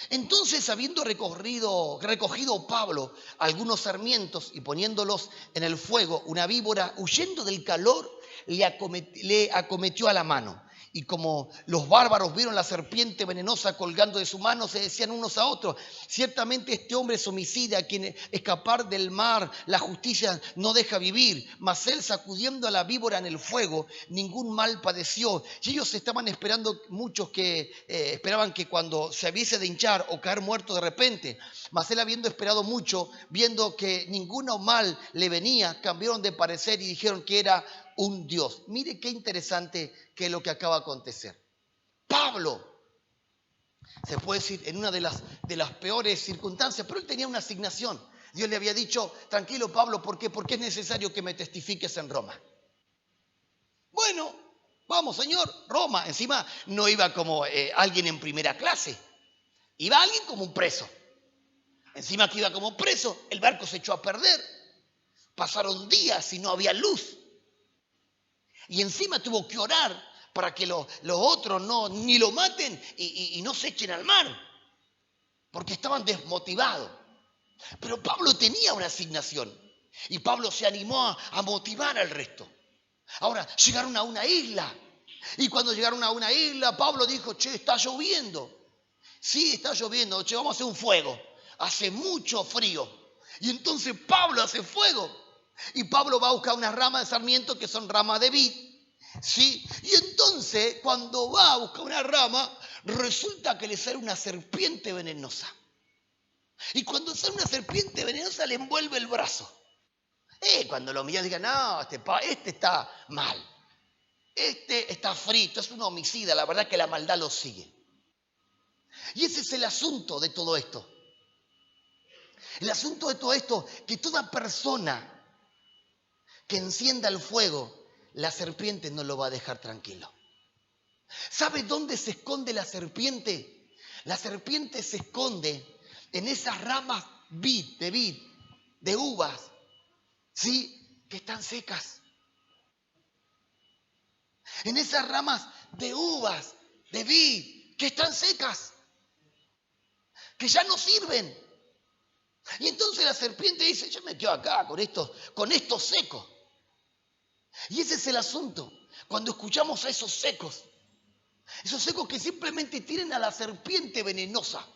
Entonces, habiendo recogido Pablo algunos sarmientos y poniéndolos en el fuego, una víbora, huyendo del calor, le acometió a la mano. Y como los bárbaros vieron la serpiente venenosa colgando de su mano, se decían unos a otros, ciertamente este hombre es homicida, a quien escapar del mar la justicia no deja vivir. Mas él, sacudiendo a la víbora en el fuego, ningún mal padeció. Y ellos estaban esperando, muchos que esperaban que cuando se hubiese de hinchar o caer muerto de repente. Mas él, habiendo esperado mucho, viendo que ningún mal le venía, cambiaron de parecer y dijeron que era un Dios. Mire qué interesante que es lo que acaba de acontecer. Pablo, se puede decir, en una de las peores circunstancias, pero él tenía una asignación. Dios le había dicho, tranquilo Pablo, ¿por qué? Porque es necesario que me testifiques en Roma. Bueno, vamos Señor, Roma. Encima no iba como alguien en primera clase, iba alguien como un preso. Encima que iba como preso, el barco se echó a perder. Pasaron días y no había luz. Y encima tuvo que orar para que los otros ni lo maten y no se echen al mar, porque estaban desmotivados. Pero Pablo tenía una asignación y Pablo se animó a motivar al resto. Ahora, llegaron a una isla y cuando llegaron a una isla, Pablo dijo, está lloviendo. Sí, está lloviendo, vamos a hacer un fuego. Hace mucho frío. Y entonces Pablo hace fuego. Y Pablo va a buscar unas ramas de sarmiento que son ramas de vid. ¿Sí? Y entonces, cuando va a buscar una rama, resulta que le sale una serpiente venenosa. Y cuando sale una serpiente venenosa, le envuelve el brazo. Cuando lo miran, digan, no, este está mal. Este está frito, es un homicida. La verdad que la maldad lo sigue. Y ese es el asunto de todo esto. El asunto de todo esto, que toda persona que encienda el fuego, la serpiente no lo va a dejar tranquilo. ¿Sabe dónde se esconde la serpiente? La serpiente se esconde en esas ramas de uvas, ¿sí? Que están secas. En esas ramas de uvas, de vid, que están secas, que ya no sirven. Y entonces la serpiente dice, yo me quedo acá con estos secos. Y ese es el asunto. Cuando escuchamos a esos secos, Esos ecos que simplemente tienen a la serpiente venenosa.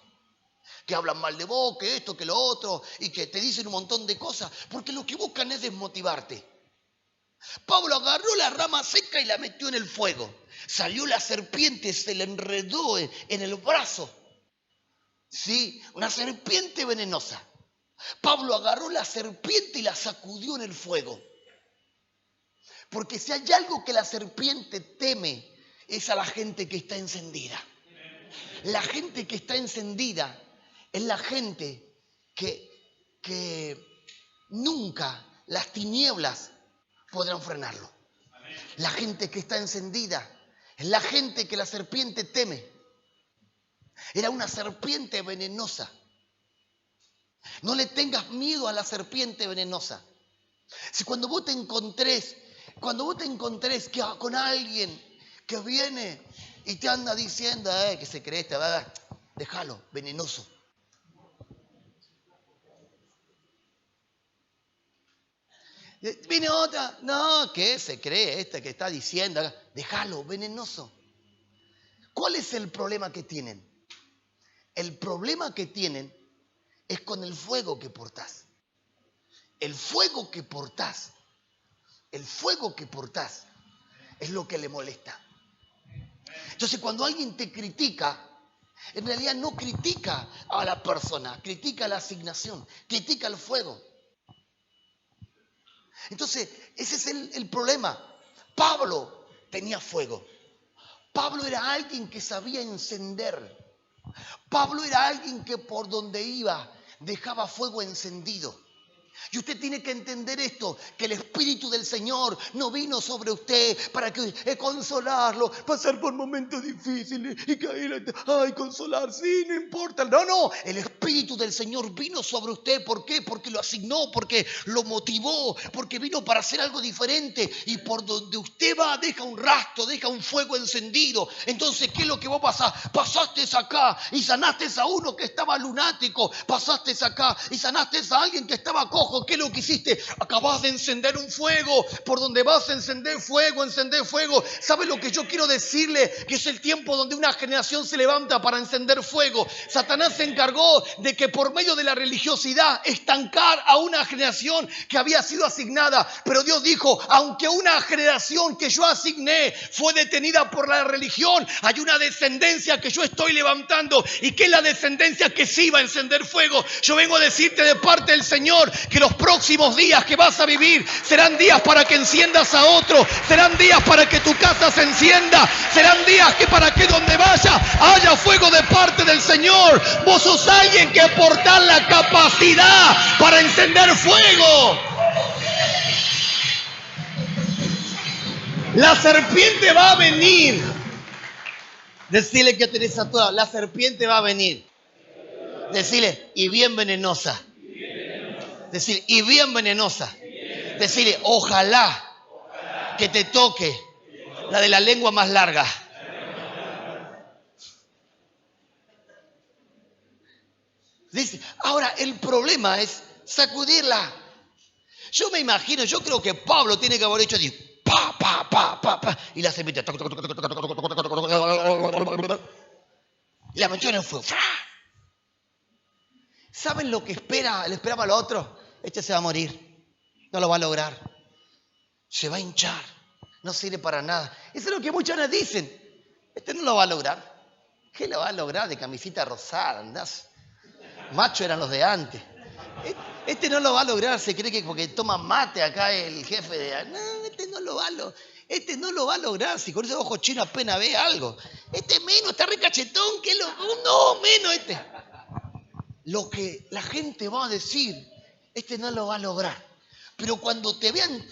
Que hablan mal de vos, que esto, que lo otro, y que te dicen un montón de cosas, porque lo que buscan es desmotivarte. Pablo agarró la rama seca y la metió en el fuego. Salió la serpiente, se le enredó en el brazo. Sí, una serpiente venenosa. Pablo agarró la serpiente y la sacudió en el fuego. Porque si hay algo que la serpiente teme, es a la gente que está encendida. La gente que está encendida es la gente que nunca las tinieblas podrán frenarlo. La gente que está encendida es la gente que la serpiente teme. Era una serpiente venenosa. No le tengas miedo a la serpiente venenosa. Si cuando vos te encontrés que con alguien que viene y te anda diciendo que se cree esta, déjalo, venenoso. Viene otra, no, ¿qué se cree esta que está diciendo? Déjalo, venenoso. ¿Cuál es el problema que tienen? El problema que tienen es con el fuego que portás. El fuego que portás es lo que le molesta. Entonces, cuando alguien te critica, en realidad no critica a la persona, critica la asignación, critica el fuego. Entonces, ese es el problema. Pablo tenía fuego. Pablo era alguien que sabía encender. Pablo era alguien que por donde iba dejaba fuego encendido. Y usted tiene que entender esto, que el Espíritu del Señor no vino sobre usted para que consolarlo, pasar por momentos difíciles y caer, consolar, sí, no importa. No, el Espíritu del Señor vino sobre usted. ¿Por qué? Porque lo asignó, porque lo motivó, porque vino para hacer algo diferente. Y por donde usted va, deja un rastro, deja un fuego encendido. Entonces, ¿qué es lo que vos pasás? Pasaste acá y sanaste a uno que estaba lunático. Pasaste acá y sanaste a alguien que estaba cojo. ¿Qué es lo que hiciste? Acabas de encender un fuego. Por donde vas a encender fuego, ¿Sabe lo que yo quiero decirle? Que es el tiempo donde una generación se levanta para encender fuego. Satanás se encargó de que por medio de la religiosidad estancar a una generación que había sido asignada. Pero Dios dijo, aunque una generación que yo asigné fue detenida por la religión, hay una descendencia que yo estoy levantando. ¿Y qué es la descendencia que sí va a encender fuego? Yo vengo a decirte de parte del Señor que los próximos días que vas a vivir serán días para que enciendas a otro, serán días para que tu casa se encienda, serán días que para que donde vaya haya fuego de parte del Señor. Vos sos alguien que portás la capacidad para encender fuego. La serpiente va a venir. Decile que tenés a toda. La serpiente va a venir. Decile, y bien venenosa. Decir, y bien venenosa. Decirle, ojalá que te toque la de la lengua más larga. Dice, ahora el problema es sacudirla. Yo me imagino, yo creo que Pablo tiene que haber hecho así, pa, y la serpiente, y la metió en el fuego. ¿Saben lo que le esperaba al otro? Este se va a morir, no lo va a lograr, se va a hinchar, no sirve para nada. Eso es lo que muchos nos dicen. Este no lo va a lograr. ¿Qué lo va a lograr de camisita rosada? Andás. Macho eran los de antes. Este no lo va a lograr, se cree que porque toma mate acá el jefe de... No, este no lo va a lograr, si con esos ojos chinos apenas ve algo. Este menos, está recachetón, que no, menos este. Lo que la gente va a decir, este no lo va a lograr. Pero cuando te vean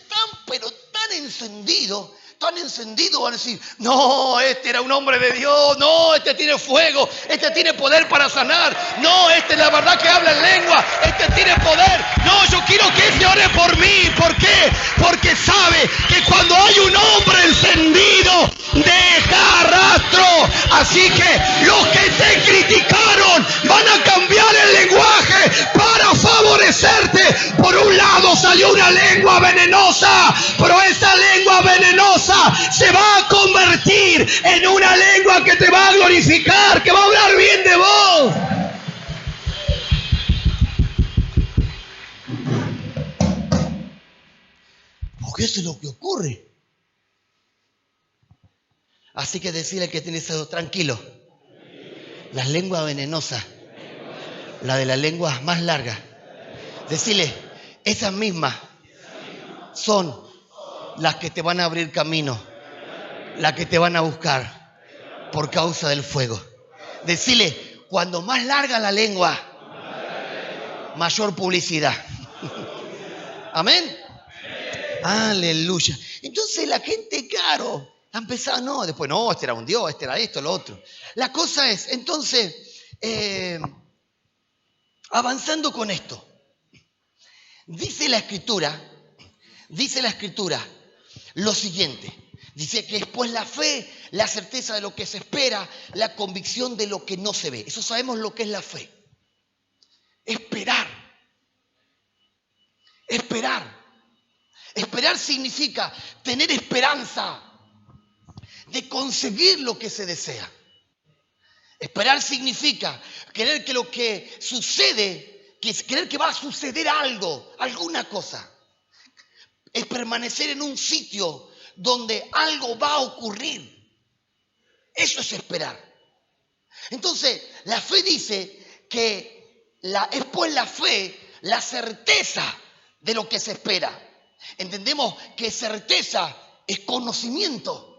tan encendido, van a decir, no, este era un hombre de Dios, no, este tiene fuego, este tiene poder para sanar, no, este la verdad que habla en lengua, este tiene poder, no, yo quiero que este ore por mí. ¿Por qué? Porque sabe que cuando hay un hombre encendido, deja rastro. Así que los que te criticaron van a cambiar el lenguaje para favorecerte. Por un lado salió una lengua venenosa, pero esa lengua venenosa se va a convertir en una lengua que te va a glorificar, que va a hablar bien de vos. Porque eso es lo que ocurre. Así que decirle que tienes eso tranquilo. Las lenguas venenosas, la de las lenguas más largas, decirle, esas mismas son las que te van a abrir camino, las que te van a buscar por causa del fuego. Decirle, cuando más larga la lengua, mayor publicidad. Amén. Aleluya. Entonces la gente, claro, ha empezado, no, después no, este era un Dios, este era esto, lo otro. La cosa es, entonces, avanzando con esto, dice la escritura lo siguiente. Dice que después la fe, la certeza de lo que se espera, la convicción de lo que no se ve. Eso sabemos lo que es la fe. Esperar. Esperar significa tener esperanza de conseguir lo que se desea. Esperar significa creer que lo que sucede, creer que va a suceder algo, alguna cosa. Es permanecer en un sitio donde algo va a ocurrir. Eso es esperar. Entonces, la fe dice que es pues la fe, la certeza de lo que se espera. Entendemos que certeza es conocimiento.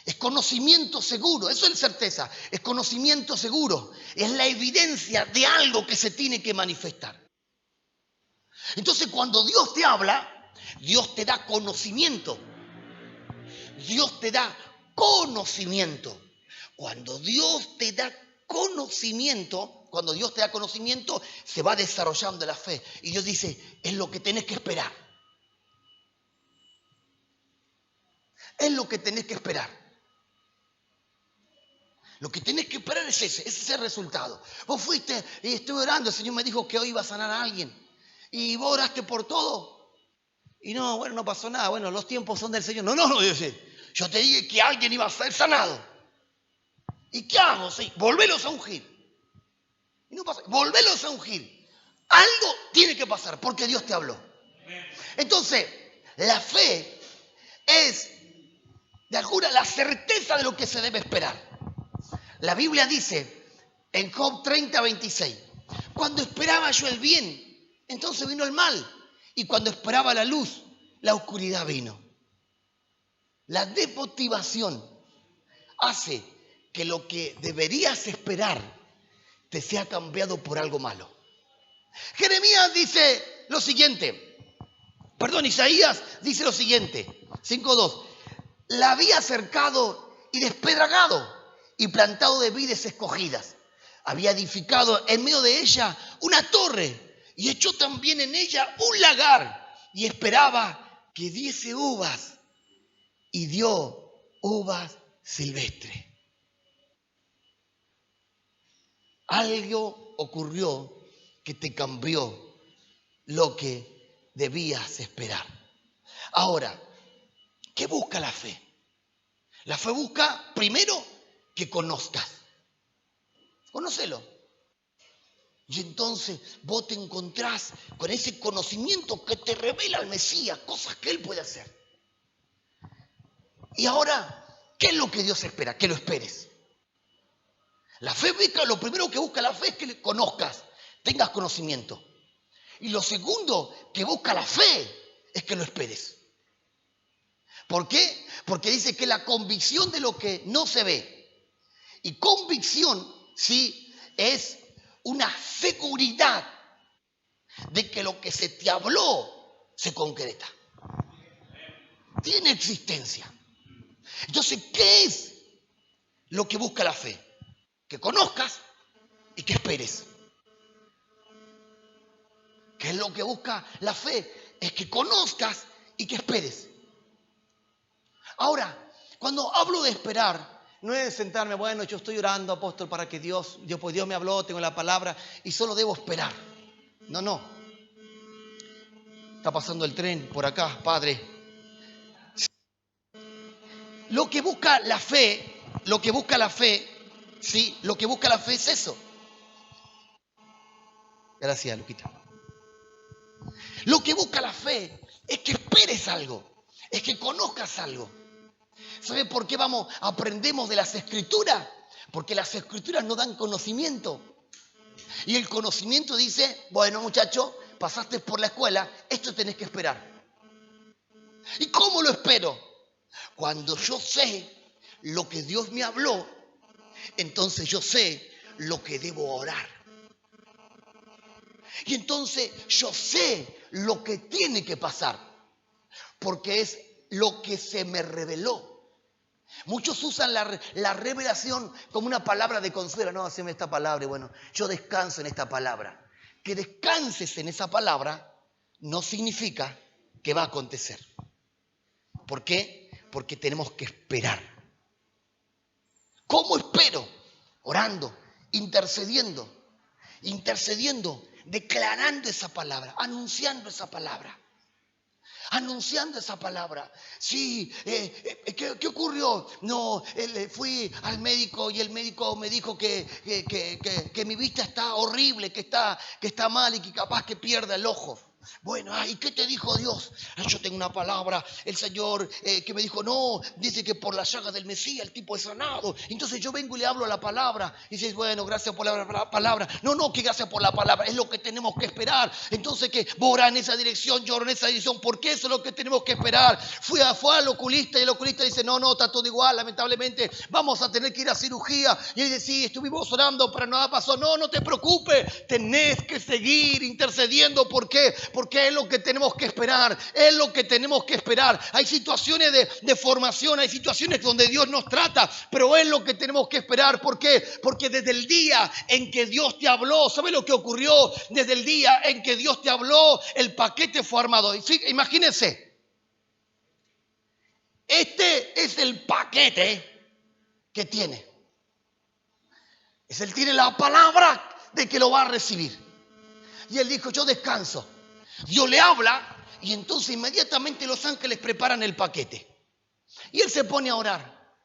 Es conocimiento seguro, eso es certeza, es conocimiento seguro, es la evidencia de algo que se tiene que manifestar. Entonces cuando Dios te habla, Dios te da conocimiento. Dios te da conocimiento. Cuando Dios te da conocimiento, se va desarrollando la fe. Y Dios dice, es lo que tenés que esperar. Es lo que tenés que esperar. Lo que tenés que esperar es ese es el resultado. Vos fuiste y estuve orando, el Señor me dijo que hoy iba a sanar a alguien. Y vos oraste por todo. Y no, bueno, no pasó nada. Bueno, los tiempos son del Señor. No, yo te dije que alguien iba a ser sanado. ¿Y qué hago? Sí, volvelos a ungir. Y no pasa, volvelos a ungir. Algo tiene que pasar porque Dios te habló. Entonces, la fe es, de alguna, la certeza de lo que se debe esperar. La Biblia dice en Job 30:26, cuando esperaba yo el bien, entonces vino el mal. Y cuando esperaba la luz, la oscuridad vino. La desmotivación hace que lo que deberías esperar te sea cambiado por algo malo. Jeremías dice lo siguiente, Isaías dice lo siguiente, 5:2, la había cercado y despedragado y plantado de vides escogidas. Había edificado en medio de ella una torre y echó también en ella un lagar y esperaba que diese uvas y dio uvas silvestres. Algo ocurrió que te cambió lo que debías esperar. Ahora, ¿qué busca la fe? La fe busca, primero, que conozcas. Conócelo. Y entonces vos te encontrás con ese conocimiento que te revela al Mesías, cosas que Él puede hacer. Y ahora, ¿qué es lo que Dios espera? Que lo esperes. La fe busca, lo primero que busca la fe es que le conozcas, tengas conocimiento. Y lo segundo que busca la fe es que lo esperes. ¿Por qué? Porque dice que la convicción de lo que no se ve. Y convicción, sí, es una seguridad de que lo que se te habló se concreta. Tiene existencia. Entonces, ¿qué es lo que busca la fe? Que conozcas y que esperes. ¿Qué es lo que busca la fe? Es que conozcas y que esperes. Ahora, Cuando hablo de esperar, no es sentarme, bueno, yo estoy orando, apóstol, para que Dios me habló, tengo la palabra y solo debo esperar. No. Está pasando el tren por acá, Padre. Lo que busca la fe, ¿sí? Lo que busca la fe es eso. Gracias, Luquita. Lo que busca la fe es que esperes algo, es que conozcas algo. ¿Sabe por qué aprendemos de las Escrituras? Porque las Escrituras nos dan conocimiento. Y el conocimiento dice, bueno, muchacho, pasaste por la escuela, esto tenés que esperar. ¿Y cómo lo espero? Cuando yo sé lo que Dios me habló, entonces yo sé lo que debo orar. Y entonces yo sé lo que tiene que pasar, porque es lo que se me reveló. Muchos usan la revelación como una palabra de consuelo. No, haceme esta palabra y bueno, yo descanso en esta palabra. Que descanses en esa palabra no significa que va a acontecer. ¿Por qué? Porque tenemos que esperar. ¿Cómo espero? Orando, intercediendo, declarando esa palabra, anunciando esa palabra. Sí, ¿qué ocurrió? No, fui al médico y el médico me dijo que mi vista está horrible, que está mal y que capaz que pierda el ojo. Bueno, ¿y qué te dijo Dios? Yo tengo una palabra, el Señor que me dijo, no, dice que por la llaga del Mesías el tipo es sanado. Entonces yo vengo y le hablo la palabra. Y dices, bueno, gracias por la palabra. No, que gracias por la palabra, es lo que tenemos que esperar. Entonces que vos orás en esa dirección, yo oro en esa dirección, porque eso es lo que tenemos que esperar. Fue al oculista y el oculista dice, no, está todo igual, lamentablemente vamos a tener que ir a cirugía. Y él dice, sí, estuvimos orando, pero nada pasó. No te preocupes, tenés que seguir intercediendo. ¿Por qué? Porque es lo que tenemos que esperar, Hay situaciones de formación, hay situaciones donde Dios nos trata, pero es lo que tenemos que esperar. ¿Por qué? Porque desde el día en que Dios te habló, ¿sabe lo que ocurrió? Desde el día en que Dios te habló, el paquete fue armado. Imagínense, este es el paquete que tiene. Él tiene la palabra de que lo va a recibir. Y él dijo, yo descanso. Dios le habla y entonces inmediatamente los ángeles preparan el paquete. Y él se pone a orar.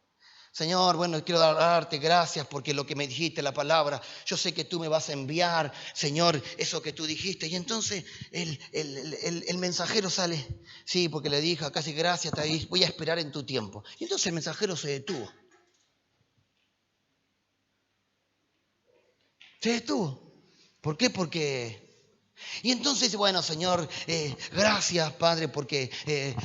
Señor, bueno, quiero darte gracias porque lo que me dijiste, la palabra, yo sé que tú me vas a enviar, Señor, eso que tú dijiste. Y entonces el mensajero sale, sí, porque le dijo, casi gracias, voy a esperar en tu tiempo. Y entonces el mensajero se detuvo. ¿Por qué? Y entonces, bueno, Señor, gracias, Padre, porque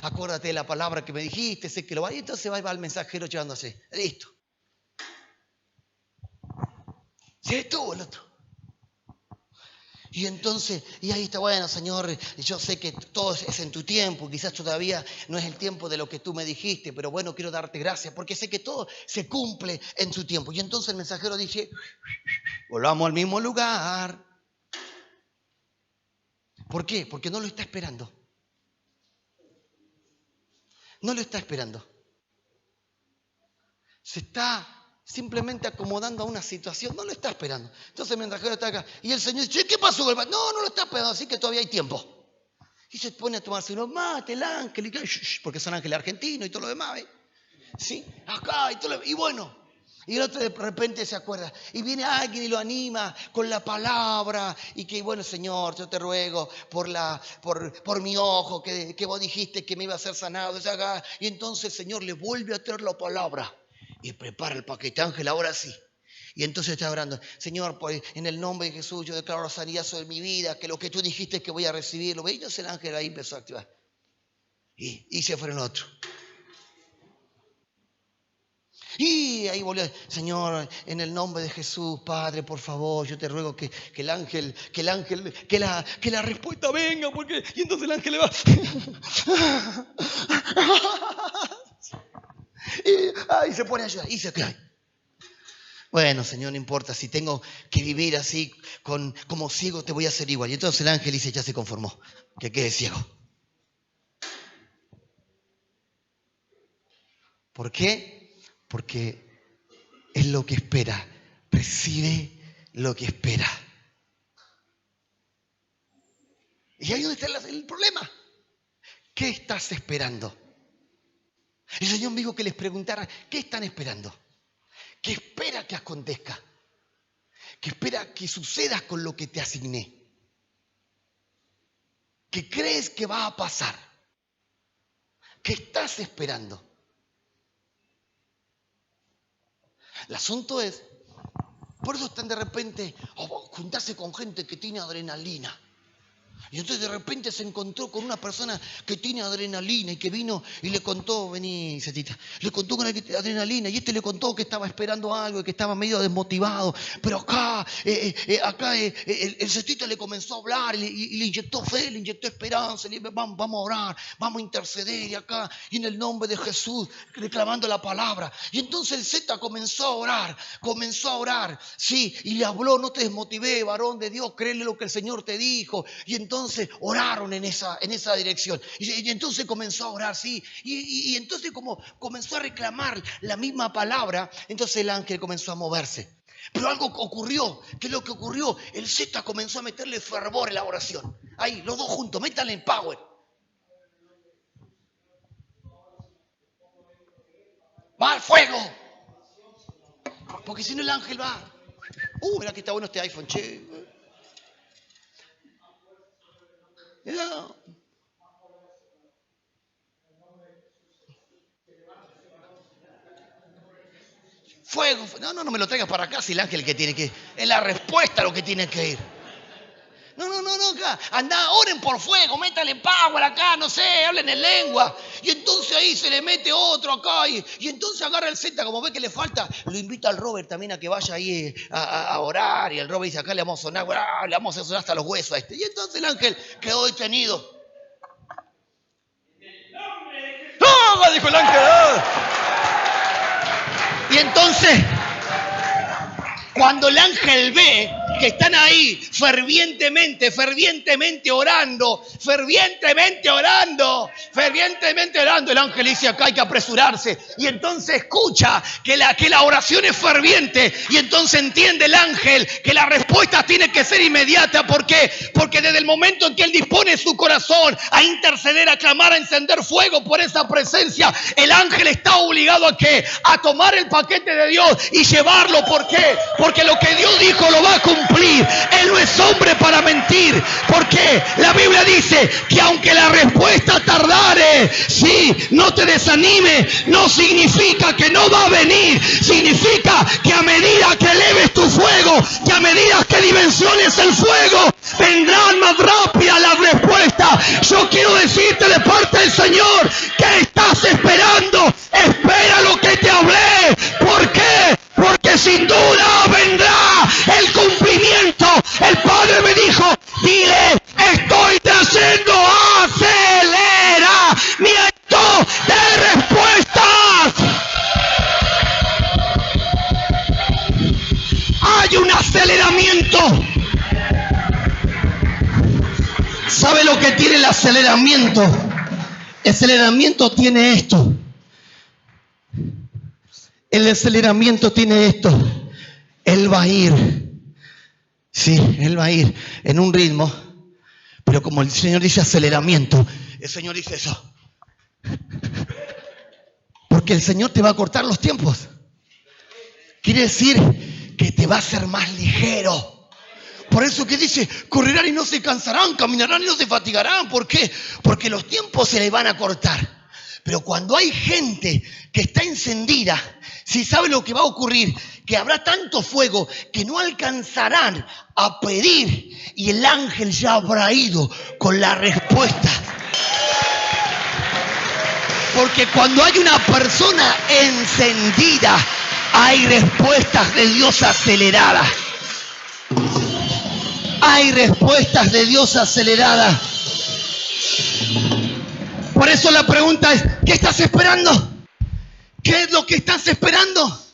acuérdate de la palabra que me dijiste, sé que lo va. Y entonces va el mensajero llevándose. Listo. Se detuvo el otro. Y entonces, y ahí está, bueno, Señor, yo sé que todo es en tu tiempo, quizás todavía no es el tiempo de lo que tú me dijiste, pero bueno, quiero darte gracias, porque sé que todo se cumple en su tiempo. Y entonces el mensajero dice, volvamos al mismo lugar. ¿Por qué? Porque no lo está esperando. No lo está esperando. Se está simplemente acomodando a una situación. No lo está esperando. Entonces el mensajero está acá. Y el Señor dice, ¿qué pasó? No lo está esperando, así que todavía hay tiempo. Y se pone a tomarse unos mates, el ángel, porque son ángeles argentinos y todo lo demás. ¿Sí? Acá y todo y bueno. Y el otro de repente se acuerda. Y viene alguien y lo anima con la palabra. Y que, bueno, Señor, yo te ruego por mi ojo que vos dijiste que me iba a ser sanado. Y entonces, Señor, le vuelve a traer la palabra. Y prepara el paquete. Ángel, ahora sí. Y entonces está orando. Señor, pues, en el nombre de Jesús, yo declaro sanidad sobre mi vida. Que lo que tú dijiste que voy a recibirlo. Y entonces el ángel ahí empezó a activar. Y se fueron otros. Y ahí volvió, Señor, en el nombre de Jesús, Padre, por favor, yo te ruego que la respuesta venga, porque y entonces el ángel le va. Y se pone a ayudar y se cae. Bueno, Señor, no importa, si tengo que vivir así como ciego, te voy a hacer igual. Y entonces el ángel dice, ya se conformó, que quede ciego. ¿Por qué? Porque es lo que espera. Recibe lo que espera. Y ahí donde está el problema. ¿Qué estás esperando? El Señor me dijo que les preguntara, ¿qué están esperando? ¿Qué espera que acontezca? ¿Qué espera que suceda con lo que te asigné? ¿Qué crees que va a pasar? ¿Qué estás esperando? El asunto es, por eso están de repente, juntarse con gente que tiene adrenalina. Y entonces de repente se encontró con una persona que tiene adrenalina y que vino y le contó, vení, Cetita, le contó con adrenalina y le contó que estaba esperando algo y que estaba medio desmotivado. Pero acá el Cetita le comenzó a hablar y le inyectó fe, le inyectó esperanza. Le dijo, vamos a orar, vamos a interceder y acá y en el nombre de Jesús, declamando la palabra. Y entonces el Zeta comenzó a orar, sí, y le habló, no te desmotivé, varón de Dios, créele lo que el Señor te dijo. Y entonces oraron en esa dirección. Y entonces comenzó a orar, sí. Y entonces como comenzó a reclamar la misma palabra, entonces el ángel comenzó a moverse. Pero algo ocurrió. ¿Qué es lo que ocurrió? El Z comenzó a meterle fervor en la oración. Ahí, los dos juntos, métanle en power. Va al fuego. Porque si no el ángel va. Mira que está bueno este iPhone, che. Mira. Fuego. No me lo traigas para acá si el ángel que tiene que ir. Es la respuesta a lo que tiene que ir. No, acá. Andá, oren por fuego, métale power acá, no sé, hablen en lengua. Y entonces ahí se le mete otro acá. Y entonces agarra el Z, como ve que le falta, lo invita al Robert también a que vaya ahí a orar. Y el Robert dice, acá le vamos a sonar, le vamos a sonar hasta los huesos a este. Y entonces el ángel quedó detenido. ¡No! Dijo el ángel. Y entonces, cuando el ángel ve que están ahí fervientemente orando, el ángel dice, acá hay que apresurarse. Y entonces escucha que la oración es ferviente y entonces entiende el ángel que la respuesta tiene que ser inmediata. ¿Por qué? Porque desde el momento en que él dispone su corazón a interceder, a clamar, a encender fuego por esa presencia, el ángel está obligado a tomar el paquete de Dios y llevarlo. ¿Por qué? Porque lo que Dios dijo lo va a cumplir. Él no es hombre para mentir. Porque la Biblia dice que aunque la respuesta tardare, sí, no te desanimes. No significa que no va a venir. Significa que a medida que eleves tu fuego, que a medida que dimensiones el fuego, vendrán más rápida la respuesta. Yo quiero decirte de parte del Señor, ¿qué estás esperando? Espera lo que te hablé. ¿Por qué? Porque sin duda vendrá el cumplimiento. El Padre me dijo, dile, estoy trayendo aceleramiento de respuestas. Hay un aceleramiento. ¿Sabe lo que tiene el aceleramiento? El aceleramiento tiene esto. El aceleramiento tiene esto. Él va a ir. Sí, Él va a ir en un ritmo. Pero como el Señor dice aceleramiento, el Señor dice eso. Porque el Señor te va a cortar los tiempos. Quiere decir que te va a hacer más ligero. Por eso que dice, correrán y no se cansarán, caminarán y no se fatigarán. ¿Por qué? Porque los tiempos se les van a cortar. Pero cuando hay gente que está encendida, si sabe lo que va a ocurrir, que habrá tanto fuego que no alcanzarán a pedir y el ángel ya habrá ido con la respuesta. Porque cuando hay una persona encendida, hay respuestas de Dios aceleradas. Hay respuestas de Dios aceleradas. Por eso la pregunta es, ¿qué estás esperando? ¿Qué es lo que estás esperando?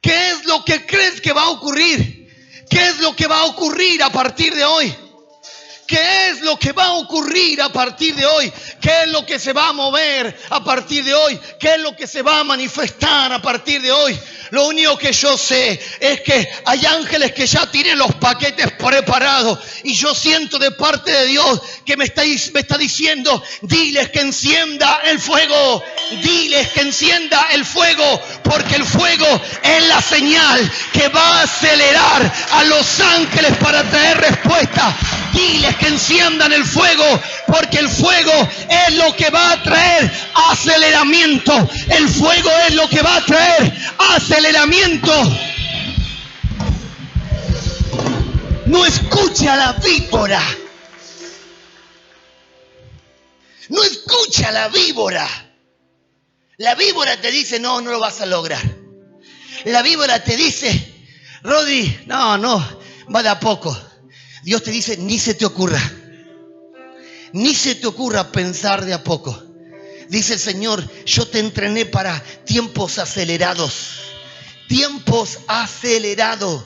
¿Qué es lo que crees que va a ocurrir? ¿Qué es lo que va a ocurrir a partir de hoy? ¿Qué es lo que va a ocurrir a partir de hoy? ¿Qué es lo que se va a mover a partir de hoy? ¿Qué es lo que se va a manifestar a partir de hoy? Lo único que yo sé es que hay ángeles que ya tienen los paquetes preparados. Y yo siento de parte de Dios que me está diciendo, diles que encienda el fuego. Diles que encienda el fuego. Porque el fuego es la señal que va a acelerar a los ángeles para traer respuesta. Diles que enciendan el fuego. Porque el fuego es lo que va a traer aceleramiento. El fuego es lo que va a traer aceleramiento. No escucha a la víbora. No escucha a la víbora. La víbora te dice, no lo vas a lograr. La víbora te dice, Rodri, no, va de a poco. Dios te dice, ni se te ocurra. Ni se te ocurra pensar de a poco. Dice el Señor, yo te entrené para tiempos acelerados. Tiempos acelerados.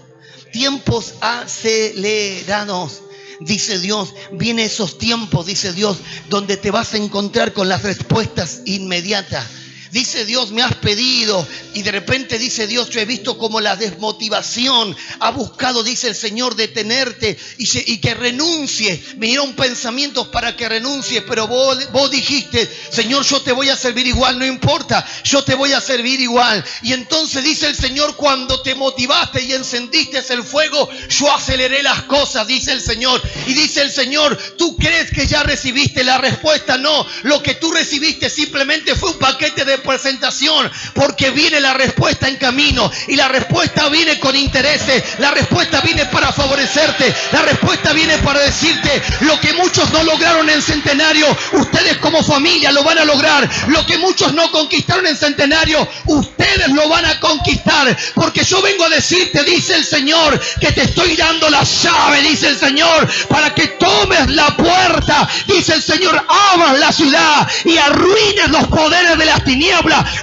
Tiempos acelerados. Dice Dios, vienen esos tiempos, dice Dios, donde te vas a encontrar con las respuestas inmediatas. Dice Dios, me has pedido. Y de repente dice Dios, yo he visto como la desmotivación ha buscado, dice el Señor, detenerte y que renuncie. Vinieron pensamientos para que renuncies, pero vos dijiste, Señor, yo te voy a servir igual, no importa, yo te voy a servir igual. Y entonces dice el Señor, cuando te motivaste y encendiste el fuego, yo aceleré las cosas, dice el Señor. Y dice el Señor, ¿tú crees que ya recibiste la respuesta? No, lo que tú recibiste simplemente fue un paquete de presentación, porque viene la respuesta en camino, y la respuesta viene con intereses, la respuesta viene para favorecerte, la respuesta viene para decirte, lo que muchos no lograron en Centenario, ustedes como familia lo van a lograr. Lo que muchos no conquistaron en Centenario, ustedes lo van a conquistar, porque yo vengo a decirte, dice el Señor, que te estoy dando la llave, dice el Señor, para que tomes la puerta, dice el Señor, abras la ciudad y arruines los poderes de las tinieblas,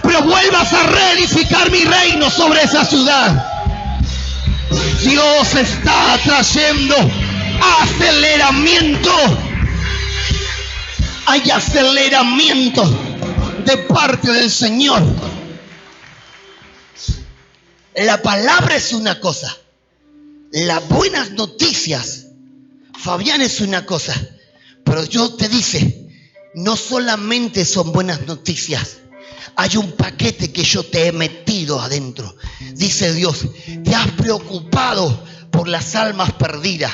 pero vuelvas a reedificar mi reino sobre esa ciudad. Dios está trayendo aceleramiento. Hay aceleramiento de parte del Señor. La palabra es una cosa, las buenas noticias, Fabián, es una cosa, pero Dios te dice, no solamente son buenas noticias, hay un paquete que yo te he metido adentro. Dice Dios, te has preocupado por las almas perdidas.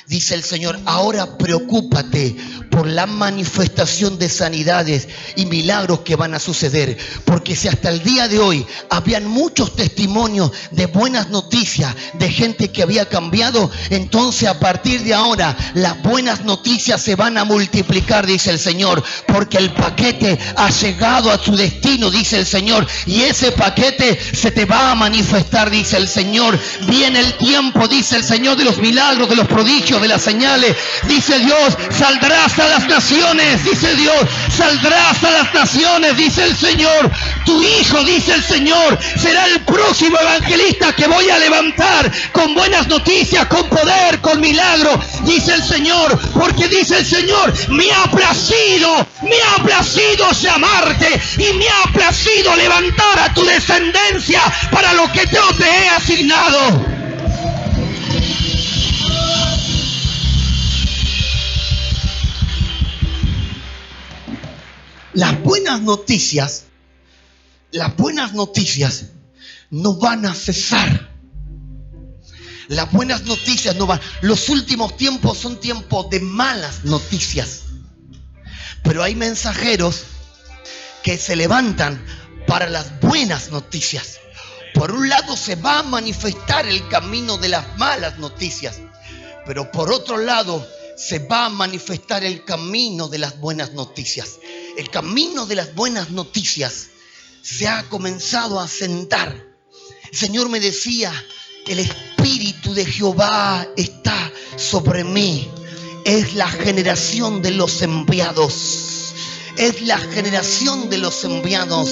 Dice el Señor, ahora preocúpate por la manifestación de sanidades y milagros que van a suceder. Porque si hasta el día de hoy habían muchos testimonios de buenas noticias, de gente que había cambiado, entonces a partir de ahora las buenas noticias se van a multiplicar, dice el Señor. Porque el paquete ha llegado a su destino, dice el Señor. Y ese paquete se te va a manifestar, dice el Señor. Viene el tiempo, dice el Señor, de los milagros, de los prodigios, de las señales. Dice Dios, saldrás a las naciones, dice Dios, saldrás a las naciones, dice el Señor. Tu hijo, dice el Señor, será el próximo evangelista que voy a levantar con buenas noticias, con poder, con milagro, dice el Señor. Porque dice el Señor, me ha placido llamarte y me ha placido levantar a tu descendencia para lo que yo te he asignado. Las buenas noticias no van a cesar. Las buenas noticias no van. Los últimos tiempos son tiempos de malas noticias. Pero hay mensajeros que se levantan para las buenas noticias. Por un lado se va a manifestar el camino de las malas noticias, pero por otro lado se va a manifestar el camino de las buenas noticias. El camino de las buenas noticias se ha comenzado a sentar. El Señor me decía, el Espíritu de Jehová está sobre mí. Es la generación de los enviados. Es la generación de los enviados.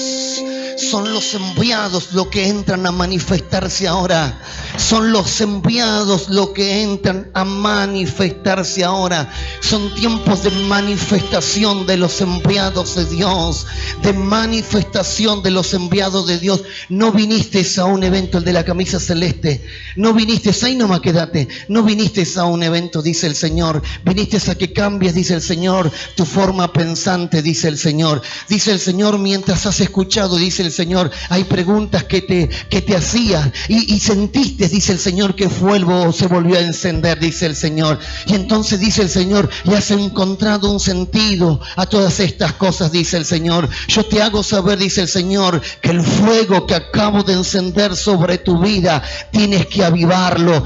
Son los enviados los que entran a manifestarse ahora. Son los enviados los que entran a manifestarse ahora. Son tiempos de manifestación de los enviados de Dios. De manifestación de los enviados de Dios. No viniste a un evento, el de la camisa celeste. No viniste, ahí nomás quédate. No viniste a un evento, dice el Señor. Viniste a que cambies, dice el Señor, tu forma pensante, dice el Señor. Dice el Señor, mientras has escuchado, dice el Señor, hay preguntas que te hacías y sentiste, dice el Señor, que fuego se volvió a encender, dice el Señor. Y entonces dice el Señor, y has encontrado un sentido a todas estas cosas, dice el Señor. Yo te hago saber, dice el Señor, que el fuego que acabo de encender sobre tu vida, tienes que avivarlo,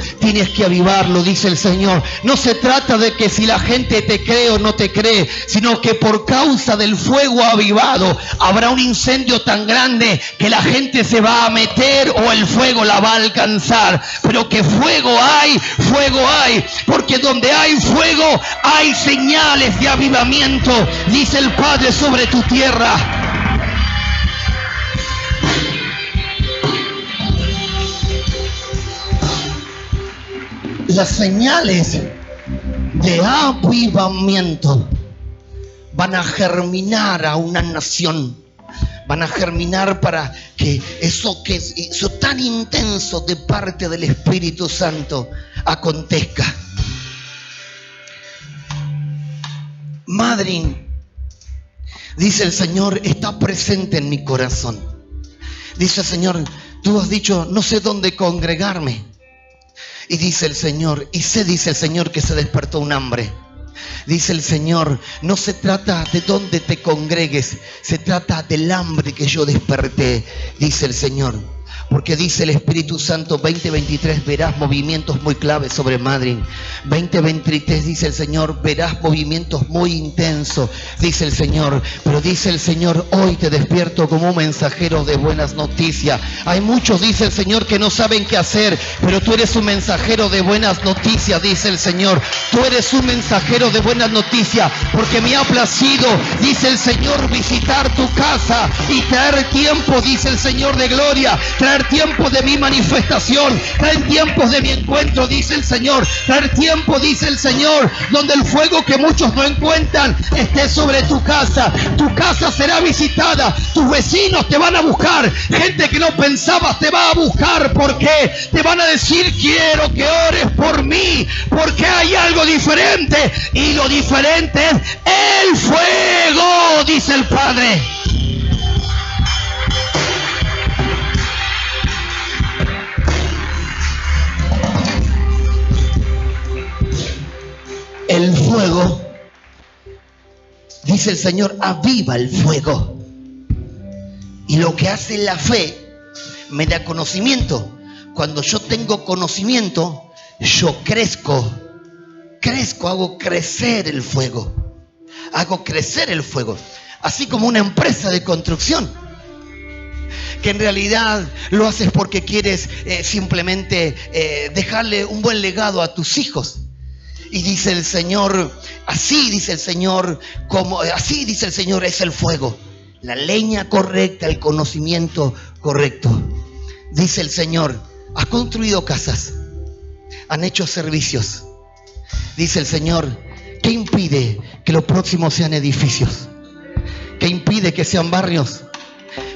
dice el Señor. No se trata de que si la gente te cree o no te cree, sino que por causa del fuego avivado habrá un incendio tan grande que la gente se va a meter o el fuego la va a alcanzar. Pero que fuego hay, porque donde hay fuego hay señales de avivamiento, dice el Padre, sobre tu tierra. Las señales de avivamiento van a germinar a una nación. Van a germinar para que eso tan intenso de parte del Espíritu Santo acontezca. Madrid, dice el Señor, está presente en mi corazón. Dice el Señor, tú has dicho, no sé dónde congregarme. Y dice el Señor, dice el Señor, que se despertó un hambre. Dice el Señor, no se trata de dónde te congregues, se trata del hambre que yo desperté, dice el Señor. Porque dice el Espíritu Santo, 2023 verás movimientos muy claves sobre Madrid. 2023 dice el Señor, verás movimientos muy intensos, dice el Señor. Pero dice el Señor, hoy te despierto como un mensajero de buenas noticias. Hay muchos, dice el Señor, que no saben qué hacer, pero tú eres un mensajero de buenas noticias, dice el Señor. Tú eres un mensajero de buenas noticias, porque me ha placido, dice el Señor, visitar tu casa y traer tiempo, dice el Señor, de gloria, traer tiempos de mi manifestación, traer tiempos de mi encuentro, dice el Señor, traer tiempo, dice el Señor, donde el fuego que muchos no encuentran esté sobre tu casa será visitada, tus vecinos te van a buscar, gente que no pensabas te va a buscar, porque te van a decir, quiero que ores por mí, porque hay algo diferente, y lo diferente es el fuego, dice el Padre. El fuego, dice el Señor, aviva el fuego. Y lo que hace la fe me da conocimiento. Cuando yo tengo conocimiento, yo crezco, hago crecer el fuego. Así como una empresa de construcción, que en realidad lo haces porque quieres simplemente dejarle un buen legado a tus hijos. Y dice el Señor, así dice el Señor, es el fuego. La leña correcta, el conocimiento correcto. Dice el Señor, has construido casas, han hecho servicios. Dice el Señor, ¿qué impide que lo próximo sean edificios? ¿Qué impide que sean barrios?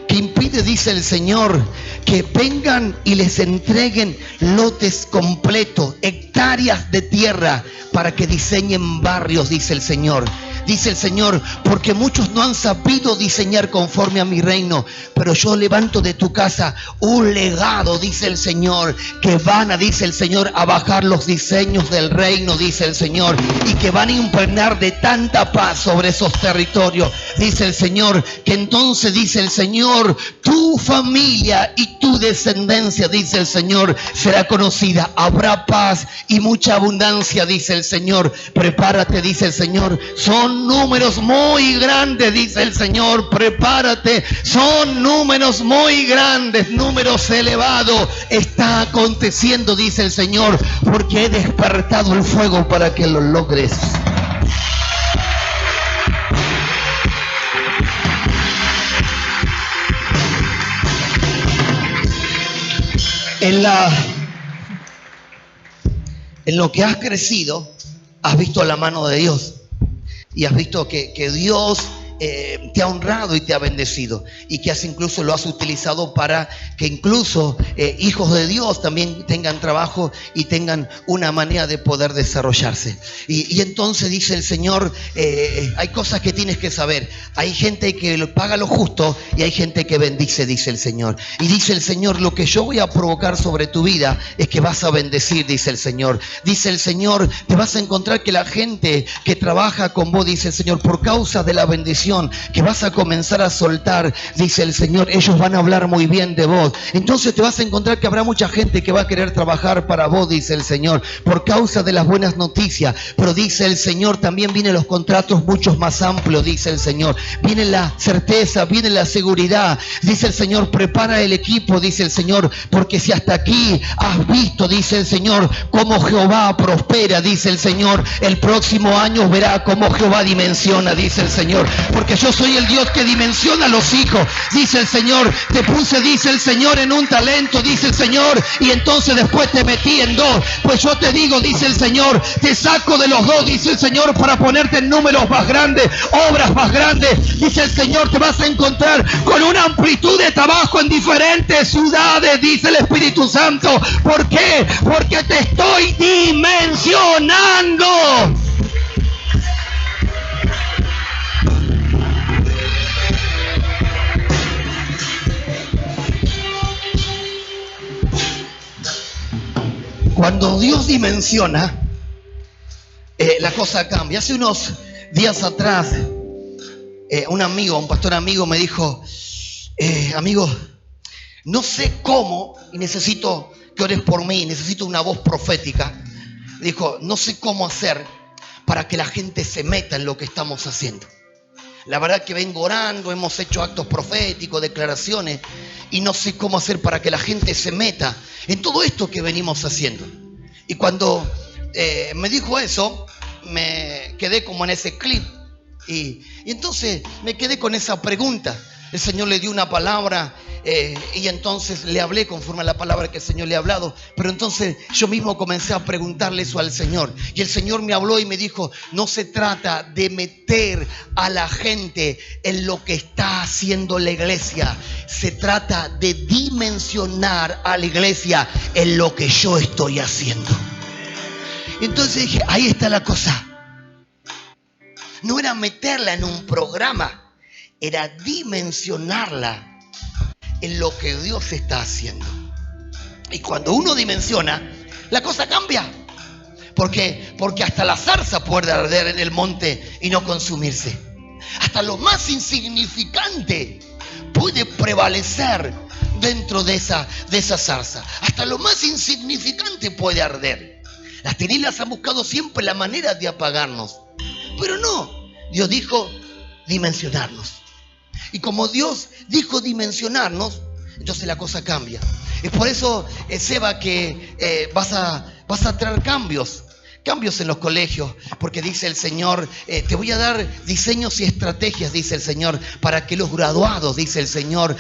¿Qué impide, dice el Señor, que vengan y les entreguen lotes completos, hectáreas de tierra, para que diseñen barrios, dice el Señor? Dice el Señor, porque muchos no han sabido diseñar conforme a mi reino, pero yo levanto de tu casa un legado, dice el Señor, que dice el Señor, a bajar los diseños del reino, dice el Señor, y que van a impregnar de tanta paz sobre esos territorios, dice el Señor, que entonces, dice el Señor, tu familia y tu descendencia, dice el Señor, será conocida, habrá paz y mucha abundancia, dice el Señor. Prepárate, dice el Señor, son números muy grandes, dice el Señor, prepárate, son números muy grandes, números elevados, está aconteciendo, dice el Señor, porque he despertado el fuego para que lo logres. En lo que has crecido, has visto la mano de Dios. Y has visto que Dios te ha honrado y te ha bendecido. Y que incluso lo has utilizado para que incluso hijos de Dios también tengan trabajo y tengan una manera de poder desarrollarse. Y entonces dice el Señor, hay cosas que tienes que saber. Hay gente que paga lo justo y hay gente que bendice, dice el Señor. Y dice el Señor, lo que yo voy a provocar sobre tu vida es que vas a bendecir, dice el Señor. Dice el Señor, te vas a encontrar que la gente que trabaja con vos, dice el Señor, por causa de la bendición que vas a comenzar a soltar, dice el Señor, ellos van a hablar muy bien de vos. Entonces te vas a encontrar que habrá mucha gente que va a querer trabajar para vos, dice el Señor, por causa de las buenas noticias. Pero dice el Señor, también vienen los contratos muchos más amplios, dice el Señor. Viene la certeza, viene la seguridad. Dice el Señor, prepara el equipo, dice el Señor, porque si hasta aquí has visto, dice el Señor, cómo Jehová prospera, dice el Señor, el próximo año verá cómo Jehová dimensiona, dice el Señor. Porque yo soy el Dios que dimensiona a los hijos, dice el Señor. Te puse, dice el Señor, en un talento, dice el Señor, y entonces después te metí en dos. Pues yo te digo, dice el Señor, te saco de los dos, dice el Señor, para ponerte en números más grandes, obras más grandes. Dice el Señor, te vas a encontrar con una amplitud de trabajo en diferentes ciudades, dice el Espíritu Santo. ¿Por qué? Porque te estoy dimensionando. Cuando Dios dimensiona, la cosa cambia. Hace unos días atrás, un pastor amigo me dijo, amigo, no sé cómo, y necesito que ores por mí, necesito una voz profética. Dijo, no sé cómo hacer para que la gente se meta en lo que estamos haciendo. La verdad que vengo orando, hemos hecho actos proféticos, declaraciones, y no sé cómo hacer para que la gente se meta en todo esto que venimos haciendo. Y cuando me dijo eso, me quedé como en ese clip. Y entonces me quedé con esa pregunta. El Señor le dio una palabra y entonces le hablé conforme a la palabra que el Señor le ha hablado. Pero entonces yo mismo comencé a preguntarle eso al Señor. Y el Señor me habló y me dijo, no se trata de meter a la gente en lo que está haciendo la iglesia. Se trata de dimensionar a la iglesia en lo que yo estoy haciendo. Entonces dije, ahí está la cosa. No era meterla en un programa. Era dimensionarla en lo que Dios está haciendo. Y cuando uno dimensiona, la cosa cambia. Porque hasta la zarza puede arder en el monte y no consumirse. Hasta lo más insignificante puede prevalecer dentro de esa zarza. Hasta lo más insignificante puede arder. Las tinieblas han buscado siempre la manera de apagarnos. Pero no, Dios dijo dimensionarnos. Y como Dios dijo dimensionarnos, entonces la cosa cambia. Es por eso, Seba, que vas a traer cambios en los colegios, porque dice el Señor, te voy a dar diseños y estrategias, dice el Señor, para que los graduados, dice el Señor,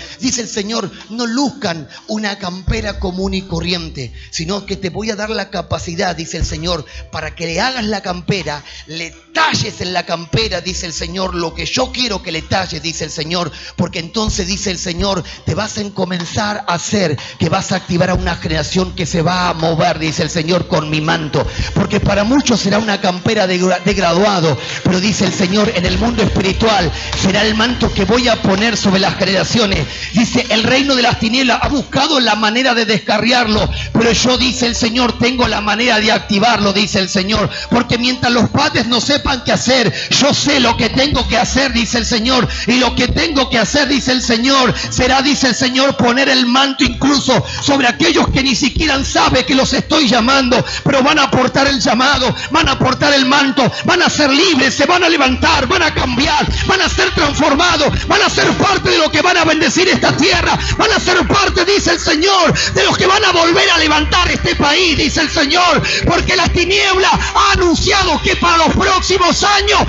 no luzcan una campera común y corriente, sino que te voy a dar la capacidad, dice el Señor, para que le hagas la campera, le talles en la campera, dice el Señor, lo que yo quiero que le talles, dice el Señor, porque entonces, dice el Señor, te vas a comenzar a hacer, que vas a activar a una generación que se va a mover, dice el Señor, con mi manto, porque para muchos será una campera de graduado, pero dice el Señor, en el mundo espiritual será el manto que voy a poner sobre las generaciones. Dice, el reino de las tinieblas ha buscado la manera de descarriarlo, pero yo, dice el Señor, tengo la manera de activarlo, dice el Señor, porque mientras los padres no sepan qué hacer, yo sé lo que tengo que hacer, dice el Señor, y lo que tengo que hacer, dice el Señor, será, dice el Señor, poner el manto incluso sobre aquellos que ni siquiera saben que los estoy llamando, pero van a aportar el llamado llamado, van a portar el manto, van a ser libres, se van a levantar, van a cambiar, van a ser transformados, van a ser parte de lo que van a bendecir esta tierra, van a ser parte, dice el Señor, de los que van a volver a levantar este país, dice el Señor, porque la tiniebla ha anunciado que para los próximos años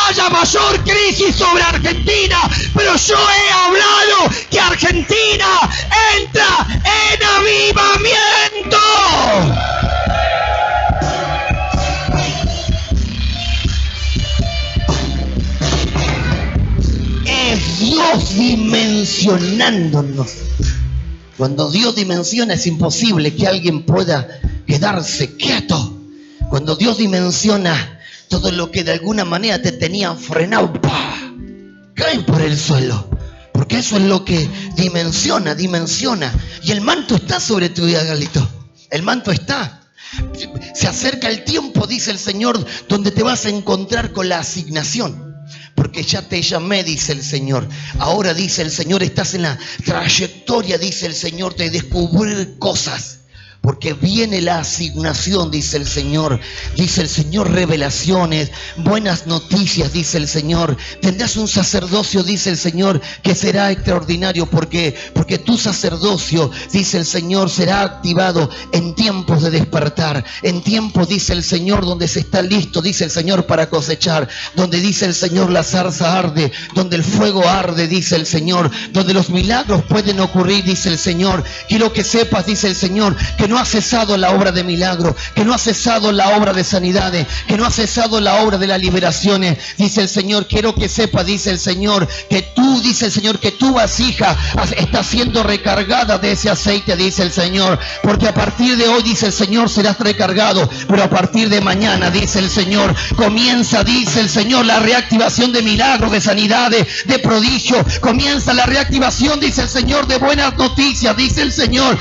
haya mayor crisis sobre Argentina, pero yo he hablado que Argentina entra en avivamiento. Es Dios dimensionándonos. Cuando Dios dimensiona es imposible que alguien pueda quedarse quieto. Cuando Dios dimensiona, todo lo que de alguna manera te tenía frenado, ¡pah!, cae por el suelo. Porque eso es lo que dimensiona. Y el manto está sobre tu vida, Galito. El manto está. Se acerca el tiempo, dice el Señor, donde te vas a encontrar con la asignación. Porque ya te llamé, dice el Señor. Ahora, dice el Señor, estás en la trayectoria, dice el Señor, de descubrir cosas. Porque viene la asignación, dice el Señor. Dice el Señor, revelaciones, buenas noticias, dice el Señor. Tendrás un sacerdocio, dice el Señor, que será extraordinario. Porque tu sacerdocio, dice el Señor, será activado en tiempos de despertar. En tiempos, dice el Señor, donde se está listo, dice el Señor, para cosechar. Donde, dice el Señor, la zarza arde. Donde el fuego arde, dice el Señor. Donde los milagros pueden ocurrir, dice el Señor. Quiero que sepas, dice el Señor, que no ha cesado la obra de milagro, que no ha cesado la obra de sanidades, que no ha cesado la obra de las liberaciones. Dice el Señor, quiero que sepa, dice el Señor, que tú, dice el Señor, que tu vasija está siendo recargada de ese aceite, dice el Señor, porque a partir de hoy, dice el Señor, serás recargado, pero a partir de mañana, dice el Señor, comienza, dice el Señor, la reactivación de milagros, de sanidades, de prodigio, comienza la reactivación, dice el Señor, de buenas noticias, dice el Señor,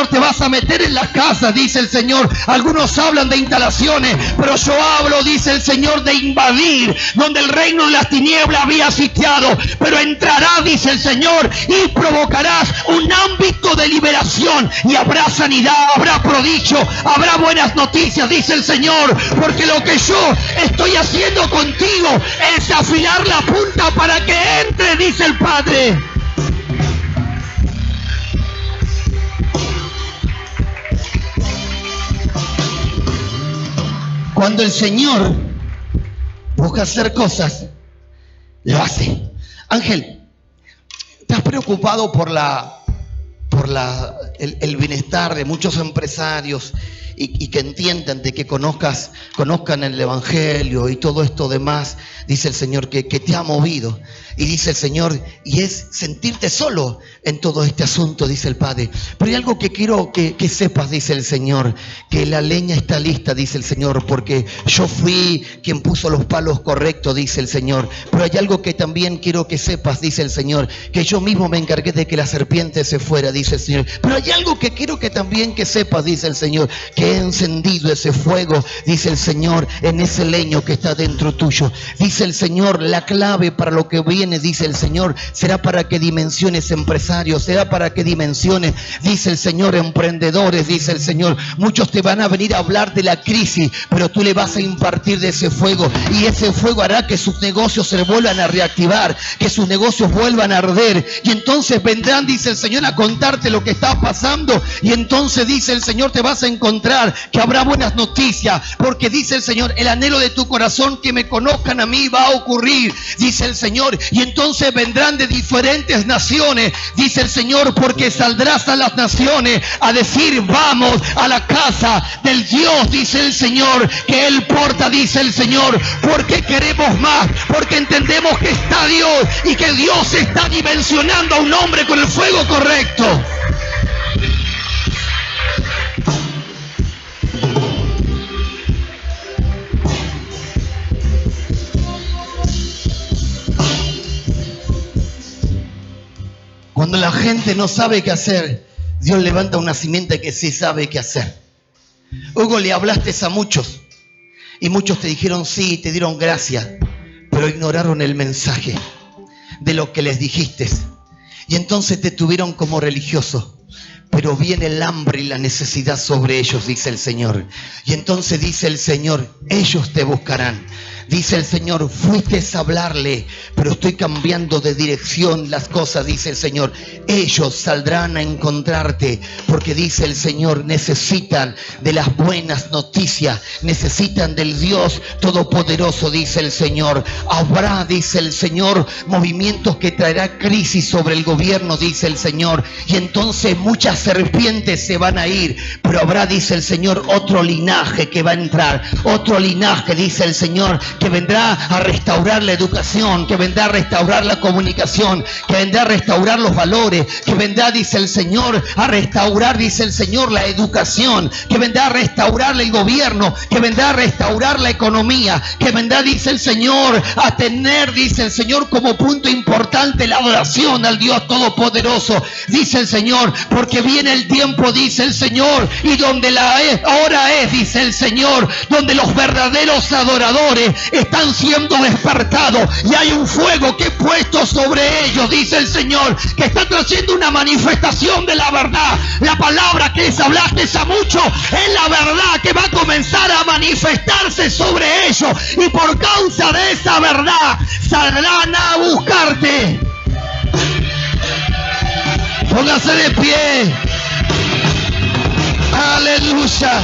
te vas a meter en la casa, dice el Señor. Algunos hablan de instalaciones, pero yo hablo, dice el Señor, de invadir donde el reino de las tinieblas había sitiado, pero entrará, dice el Señor, y provocarás un ámbito de liberación, y habrá sanidad, habrá prodigio, habrá buenas noticias, dice el Señor, porque lo que yo estoy haciendo contigo es afilar la punta para que entre, dice el Padre. Cuando el Señor busca hacer cosas, lo hace. Ángel, ¿estás preocupado por el bienestar de muchos empresarios y que entiendan, de que conozcan el Evangelio y todo esto demás? Dice el Señor que te ha movido. Y dice el Señor, y es sentirte solo en todo este asunto, dice el Padre. Pero hay algo que quiero que sepas, dice el Señor, que la leña está lista, dice el Señor, porque yo fui quien puso los palos correctos, dice el Señor. Pero hay algo que también quiero que sepas, dice el Señor, que yo mismo me encargué de que la serpiente se fuera, dice el Señor. Pero hay algo que quiero que también que sepas, dice el Señor, que he encendido ese fuego, dice el Señor, en ese leño que está dentro tuyo. Dice el Señor, la clave para lo que viene, dice el Señor, será para que dimensiones empresarios, será para que dimensiones, dice el Señor, emprendedores, dice el Señor. Muchos te van a venir a hablar de la crisis, pero tú le vas a impartir de ese fuego, y ese fuego hará que sus negocios se vuelvan a reactivar, que sus negocios vuelvan a arder, y entonces vendrán, dice el Señor, a contarte lo que está pasando, y entonces, dice el Señor, te vas a encontrar que habrá buenas noticias, porque dice el Señor, el anhelo de tu corazón que me conozcan a mí va a ocurrir, dice el Señor. Y entonces vendrán de diferentes naciones, dice el Señor, porque saldrás a las naciones a decir, vamos a la casa del Dios, dice el Señor, que Él porta, dice el Señor, porque queremos más, porque entendemos que está Dios y que Dios está dimensionando a un hombre con el fuego correcto. Cuando la gente no sabe qué hacer, Dios levanta una simiente que sí sabe qué hacer. Hugo, le hablaste a muchos y muchos te dijeron sí, te dieron gracias, pero ignoraron el mensaje de lo que les dijiste. Y entonces te tuvieron como religioso. pero viene el hambre y la necesidad sobre ellos, dice el Señor. Y entonces dice el Señor, ellos te buscarán. Dice el Señor, fuiste a hablarle, pero estoy cambiando de dirección las cosas, dice el Señor. Ellos saldrán a encontrarte, porque dice el Señor, necesitan de las buenas noticias, necesitan del Dios Todopoderoso, dice el Señor. Habrá, dice el Señor, movimientos que traerá crisis sobre el gobierno, dice el Señor. Y entonces muchas serpientes se van a ir, pero habrá, dice el Señor, otro linaje que va a entrar. Otro linaje, dice el Señor, que vendrá a restaurar la educación, que vendrá a restaurar la comunicación, que vendrá a restaurar los valores, que vendrá, dice el Señor, a restaurar, dice el Señor, la educación, que vendrá a restaurar el gobierno, que vendrá a restaurar la economía, que vendrá, dice el Señor, a tener, dice el Señor, como punto importante la adoración al Dios Todopoderoso, dice el Señor, porque viene el tiempo, dice el Señor, y donde la hora es, dice el Señor, donde los verdaderos adoradores están siendo despertados y hay un fuego que he puesto sobre ellos, dice el Señor, que está trayendo una manifestación de la verdad. La palabra que hablaste a mucho es la verdad que va a comenzar a manifestarse sobre ellos, y por causa de esa verdad saldrán a buscarte. Póngase de pie. Aleluya.